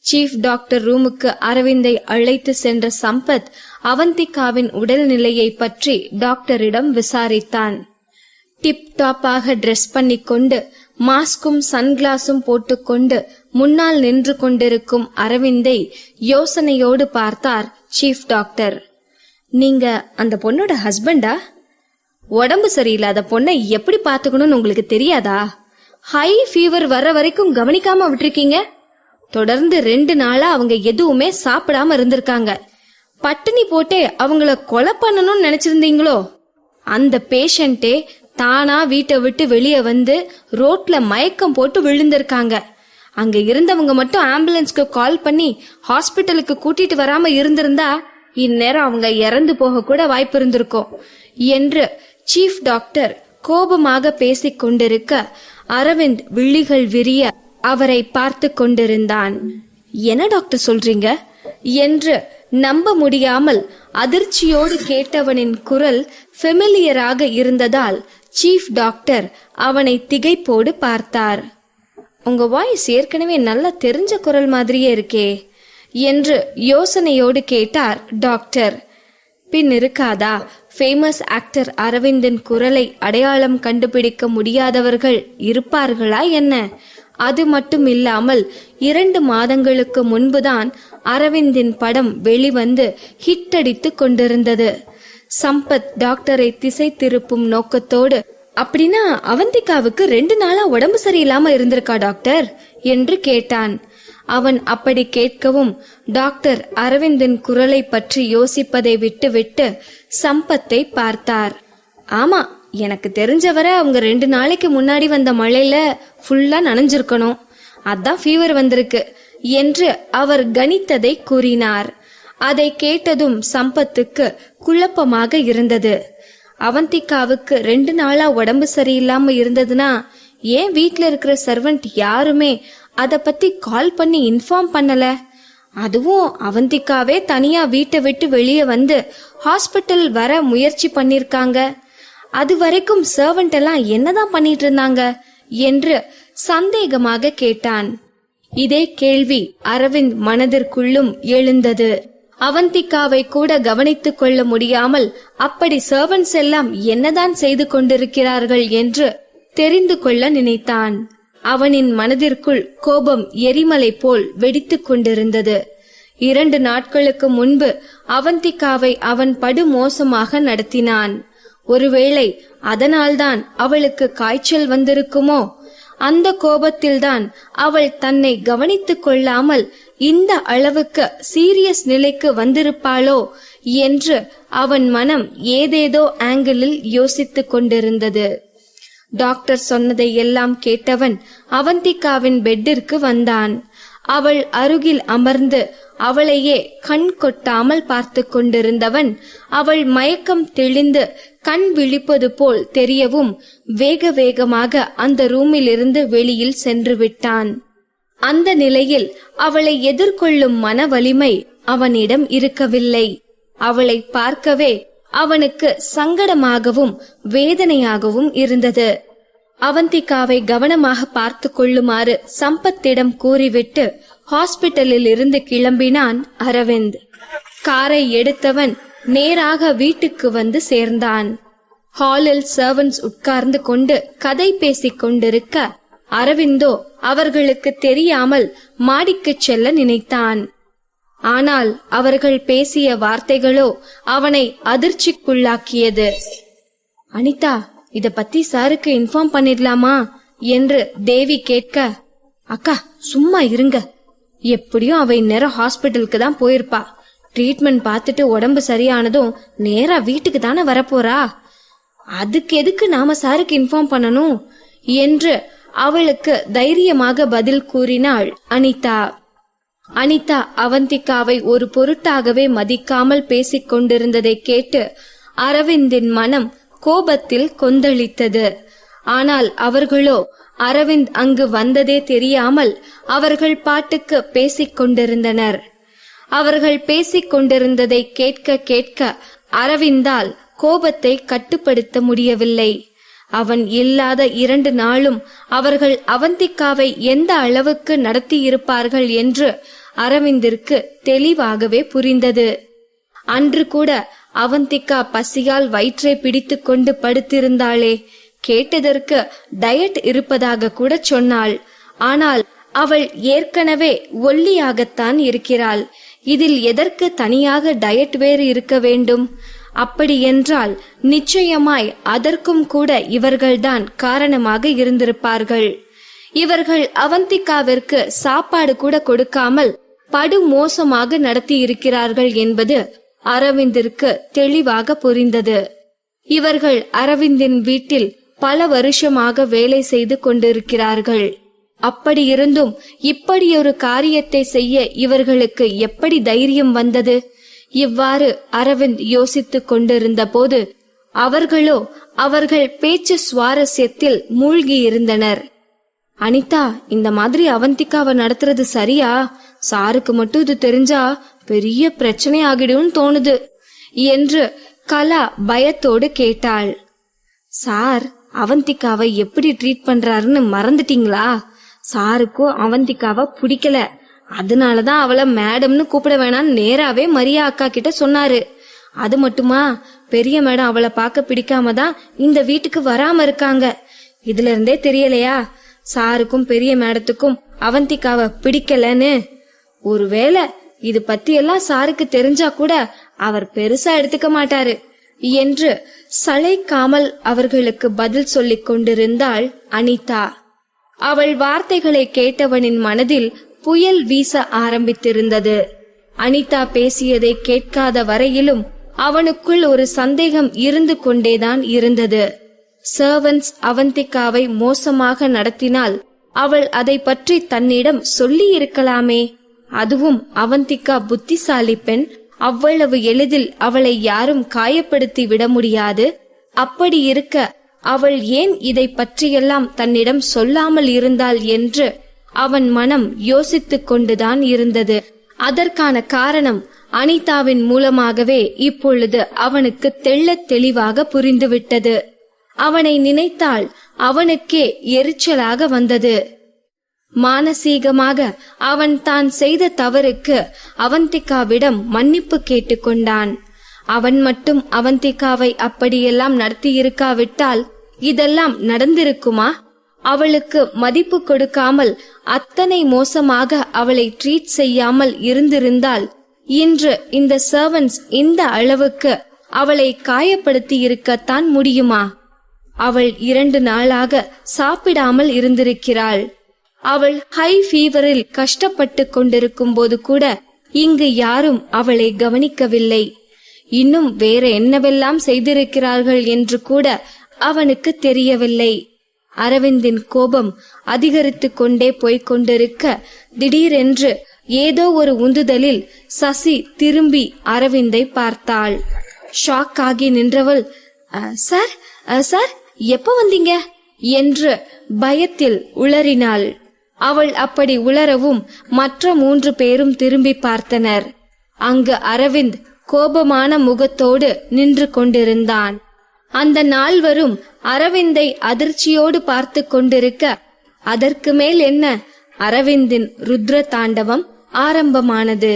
சீஃப் டாக்டர் ரூமுக்கு அரவிந்தை அழைத்து சென்ற சம்பத் அவந்திகாவின் உடல்நிலையை பற்றி டாக்டரிடம் விசாரித்தான். டிப் டாப்பாக ட்ரெஸ் பண்ணி கொண்டு மாஸ்கும் சன்கிளாஸும் போட்டுக்கொண்டு முன்னால் நின்று கொண்டிருக்கும் அரவிந்தை யோசனையோடு பார்த்தார் சீஃப் டாக்டர். நீங்க அந்த பொண்ணோட ஹஸ்பண்டா? உடம்பு சரியில்லாத பொண்ணை எப்படி பாத்துக்கணும்னு உங்களுக்கு தெரியாதா? ஹை ஃபீவர் வர்ற வரைக்கும் கவனிக்காம விட்டுருக்கீங்க. தொடர்ந்து 2 நாளா அவங்க எதுவுமே சாப்பிடாம இருந்திருக்காங்க. பட்டினி போட்டே அவங்கள கொலை பண்ணணும்னு நினைச்சிருந்தீங்களோ? அந்த பேஷண்டே தானா வீட்டை விட்டு வெளியே வந்து ரோட்ல மயக்கம் போட்டு விழுந்திருக்காங்க. அங்க இருந்தவங்க மட்டும் ஆம்புலன்ஸ்க்கு கால் பண்ணி ஹாஸ்பிட்டலுக்கு கூட்டிட்டு வராம இருந்திருந்தா இந்நேரம் அவங்க இறந்து போக கூட வாய்ப்பு இருந்திருக்கும் என்று சீஃப் டாக்டர் கோபமாக பேசிக் கொண்டிருக்க அரவிந்த் விழிகள் விரிய அவரை பார்த்து கொண்டிருந்தான். என்ன டாக்டர் சொல்றீங்க என்று நம்ப முடியாமல் அதிர்ச்சியோடு கேட்டவனின் குரல் ஃபெமிலியராக இருந்ததால் சீஃப் டாக்டர் அவனை திகைப்போடு பார்த்தார். உங்க வாய்ஸ் ஏற்கனவே நல்லா தெரிஞ்ச குரல் மாதிரியே இருக்கே என்று யோசனையோடு கேட்டார் டாக்டர். பின் இருக்காதா, ஃபேமஸ் ஆக்டர் அரவிந்தின் குரலை அடையாளம் கண்டுபிடிக்க முடியாதவர்கள் இருப்பார்களா என்ன? அது மட்டும் இல்லாமல் 2 மாதங்களுக்கு முன்புதான் அரவிந்தின் படம் வெளிவந்து ஹிட் அடித்து கொண்டிருந்தது. சம்பத் டாக்டரை திசை திருப்பும் நோக்கத்தோடு, அப்படின்னா அவந்திகாவுக்கு 2 நாளா உடம்பு சரியில்லாம இருந்திருக்கா டாக்டர் என்று கேட்டான். அவன் அப்படி கேட்கவும் டாக்டர் அரவிந்தின் குரலை பற்றி யோசிப்பதை விட்டு சம்பத்தை பார்த்தார். ஆமா, எனக்கு தெரிஞ்சவரை அவங்க 2 நாளைக்கு முன்னாடி வந்த மழையில ஃபுல்லா நனைஞ்சிருக்கணும், அதான் ஃபீவர் வந்திருக்கு என்று அவர் கணித்ததை கூறினார். அதை கேட்டதும் சம்பத்துக்கு குழப்பமாக இருந்தது. அவந்திகாவுக்கு 2 நாளா உடம்பு சரியில்லாம இருந்ததுன்னா ஏன் வீட்ல இருக்கிற சர்வெண்ட் யாருமே அத பத்தி கால் பண்ணி இன்ஃபார்ம் பண்ணல? அதுவும் அவந்திகாவே தனியா வீட்டை விட்டு வெளியே வந்து ஹாஸ்பிட்டல் வர முயற்சி பண்ணிருக்காங்க. அது வரைக்கும் சர்வெண்ட் எல்லாம் என்னதான் பண்ணிட்டு இருந்தாங்க என்று சந்தேகமாக கேட்டான். இதே கேள்வி அரவிந்த் மனதிற்குள்ளும் எழுந்தது. அவந்திகாவை கூட கவனித்துக் கொள்ள முடியாமல் அப்படி சர்வன்ட்ஸ் எல்லாம் என்னதான் செய்து கொண்டிருக்கிறார்கள் என்று தெரிந்து கொள்ள நினைத்தான். அவனின் மனதிற்குள் கோபம் எரிமலை போல் வெடித்துக் கொண்டிருந்தது. 2 நாட்களுக்கு முன்பு அவந்திகாவை அவன் படுமோசமாக நடத்தினான். ஒருவேளை அதனால்தான் அவளுக்கு காய்ச்சல் வந்திருக்குமோ? அந்த கோபத்தில்தான் அவள் தன்னை கவனித்துக் கொள்ளாமல் இந்த அளவுக்கு சீரியஸ் நிலைக்கு வந்திருப்பாளோ என்று அவன் மனம் ஏதேதோ ஆங்கிளில் யோசித்துக் கொண்டிருந்தது. டாக்டர் சொன்னதை எல்லாம் கேட்டவன் அவந்திகாவின் பெட்டிற்கு வந்தான். அவள் அருகில் அமர்ந்து அவளையே கண் கொட்டாமல் பார்த்து கொண்டிருந்தவன் அவள் மயக்கம் தெளிந்து கண் விழிப்பது போல் தெரியவும் வேக வேகமாக அந்த ரூமிலிருந்து வெளியில் சென்று விட்டான். அந்த நிலையில் அவளை எதிர்கொள்ளும் மன வலிமை அவனிடம் இருக்கவில்லை. அவளை பார்க்கவே அவனுக்கு சங்கடமாகவும் வேதனையாகவும் இருந்தது. அவந்திகாவை கவனமாக பார்த்து கொள்ளுமாறு சம்பத்திடம் கூறிவிட்டு ஹாஸ்பிட்டலில் இருந்து கிளம்பினான் அரவிந்த். காரை எடுத்தவன் நேராக வீட்டுக்கு வந்து சேர்ந்தான். ஹாலில் சர்வன்ட்ஸ் உட்கார்ந்து கொண்டு கதை பேசிக் கொண்டிருக்க அரவிந்தோ அவர்களுக்கு தெரியாமல் மாடிக்கு செல்ல நினைத்தான். ஆனால் அவர்கள் பேசிய வார்த்தைகளோ அவனை அதிர்ச்சிக்குள்ளாக்கியது. அனிதா, இத பத்தி சாருக்கு இன்ஃபார்ம் பண்ணிடலாமா என்று தேவி கேட்க, அக்கா சும்மா இருங்க, எப்படியும் அவ இந்நேரம் ஹாஸ்பிட்டலுக்கு தான் போயிருப்பா. ட்ரீட்மெண்ட் பார்த்துட்டு உடம்பு சரியானதும் நேரா வீட்டுக்கு தானே வரப்போறா, அதுக்கு எதுக்கு நாம சாருக்கு இன்ஃபார்ம் பண்ணணும் என்று அவளுக்கு தைரியமாக பதில் கூறினாள் அனிதா. அனிதா அவந்திகாவை ஒரு பொருட்டாகவே மதிக்காமல் பேசிக் கொண்டிருந்ததை கேட்டு அரவிந்தின் மனம் கோபத்தில் கொந்தளித்தது. ஆனால் அவர்களோ அரவிந்த் அங்கு வந்ததே தெரியாமல் அவர்கள் பாட்டுக்கு பேசிக் கொண்டிருந்தனர். அவர்கள் பேசிக் கொண்டிருந்ததை கேட்க கேட்க அரவிந்தால் கோபத்தை கட்டுப்படுத்த முடியவில்லை. அவன் இல்லாத 2 நாளும் அவர்கள் அவந்திகாவை எந்த அளவுக்கு நடத்தியிருப்பார்கள் என்று அரவிந்திற்கு தெளிவாகவே புரிந்தது. அன்று கூட அவந்திகா பசியால் வயிற்றை பிடித்து கொண்டு படுத்திருந்தாளே, கேட்டதற்கு டயட் இருப்பதாக கூட சொன்னாள். ஆனால் அவள் ஏற்கனவே ஒல்லியாகத்தான் இருக்கிறாள். இதில் எதற்கு தனியாக டயட் வேறு இருக்க வேண்டும்? அப்படி என்றால் நிச்சயமாய் அதற்கும் கூட இவர்கள்தான் காரணமாக இருந்திருப்பார்கள். இவர்கள் அவந்திகாவிற்கு சாப்பாடு கூட கொடுக்காமல் படு மோசமாக நடத்தி இருக்கிறார்கள் என்பது அரவிந்திற்கு தெளிவாக புரிந்தது. இவர்கள் அரவிந்தின் வீட்டில் பல வருஷமாக வேலை செய்து கொண்டிருக்கிறார்கள். அப்படி இருந்தும் இப்படியொரு காரியத்தை செய்ய இவர்களுக்கு எப்படி தைரியம் வந்தது? இவ்வாறு அரவிந்த் யோசித்துக் கொண்டிருந்த போது அவர்களோ அவர்கள் பேச்சு சுவாரஸ்யத்தில் மூழ்கி இருந்தனர். அனிதா, இந்த மாதிரி அவந்திகாவை நடத்துறது சரியா? சாருக்கு மட்டும் இது தெரிஞ்சா பெரிய பிரச்சனை ஆகிடும் தோணுது என்று கலா பயத்தோடு கேட்டாள். சார் அவந்திகாவை எப்படி ட்ரீட் பண்றாருன்னு மறந்துட்டீங்களா? சாருக்கும் அவந்திகாவை பிடிக்கல, அதனாலதான் அவளை மேடம்னு கூப்பிட வேணான்னு நேராவே மரியா அக்கா கிட்ட சொன்னாரு. அது மட்டுமா, பெரிய மேடம் அவளை பார்க்க பிடிக்காம தான் இந்த வீட்டுக்கு வராம இருக்காங்க. இதுல இருந்தே தெரியலையா சாருக்கும் பெரிய மேடத்துக்கும் அவந்திகாவை பிடிக்கலன்னு? ஒருவேளை இது பத்தி எல்லாம் சாருக்கு தெரிஞ்சா கூட அவர் பெருசா எடுத்துக்க மாட்டாரு என்று சளைக்காமல் அவர்களுக்கு பதில் சொல்லிக் கொண்டிருந்தாள் அனிதா. அவள் வார்த்தைகளை கேட்டவனின் மனதில் புயல் வீச ஆரம்பித்திருந்தது. அனிதா பேசியதை கேட்காத வரையிலும் அவனுக்குள் ஒரு சந்தேகம் இருந்து கொண்டேதான் இருந்தது. சர்வன்ட்ஸ் அவந்திகாவை மோசமாக நடத்தினால் அவள் அதை பற்றி தன்னிடம் சொல்லி இருக்கலாமே. அதுவும் அவந்திகா புத்திசாலி பெண், அவ்வளவு எளிதில் அவளை யாரும் காயப்படுத்தி விட முடியாது. அப்படி இருக்க அவள் ஏன் இதை பற்றியெல்லாம் தன்னிடம் சொல்லாமல் இருந்தாள் என்று அவன் மனம் யோசித்துக் கொண்டுதான் இருந்தது. அதற்கான காரணம் அனிதாவின் மூலமாகவே இப்பொழுது அவனுக்கு தெள்ளத் தெளிவாக புரிந்துவிட்டது. அவனை நினைத்தால் அவனுக்கே எரிச்சலாக வந்தது. மானசீகமாக அவன் தான் செய்த தவறுக்கு அவந்திகாவிடம் மன்னிப்பு கேட்டுக்கொண்டான். அவன் மட்டும் அவந்திகாவை அப்படியெல்லாம் நடத்தியிருக்காவிட்டால் இதெல்லாம் நடந்திருக்குமா? அவளுக்கு மதிப்பு கொடுக்காமல் அத்தனை மோசமாக அவளை ட்ரீட் செய்யாமல் இருந்திருந்தால் இன்று இந்த சர்வன்ட்ஸ் இந்த அளவுக்கு அவளை காயப்படுத்தி இருக்கத்தான் முடியுமா? அவள் 2 நாளாக சாப்பிடாமல் இருந்திருக்கிறாள். அவள் ஹை ஃபீவரில் கஷ்டப்பட்டு கொண்டிருக்கும் போது கூட இங்கு யாரும் அவளை கவனிக்கவில்லை. இன்னும் வேற என்னவெல்லாம் செய்திருக்கிறார்கள் என்று கூட அவனுக்கு தெரியவில்லை. அரவிந்தின் கோபம் அதிகரித்து கொண்டே போய்க் கொண்டிருக்க திடீரென்று ஏதோ ஒரு உந்துதலில் சசி திரும்பி அரவிந்தை பார்த்தாள். ஷாக் ஆகி நின்றவள், சார் சார் எப்ப வந்தீங்க என்று பயத்தில் உளறினாள். அவள் அப்படி உளரவும் மற்ற 3 பேரும் திரும்பி பார்த்தனர். அங்கு அரவிந்த் கோபமான முகத்தோடு நின்று கொண்டிருந்தான். அந்த 4வரும் அரவிந்தை அதிர்ச்சியோடு பார்த்து கொண்டிருக்க, அதற்கு மேல் என்ன, அரவிந்தின் ருத்ர தாண்டவம் ஆரம்பமானது.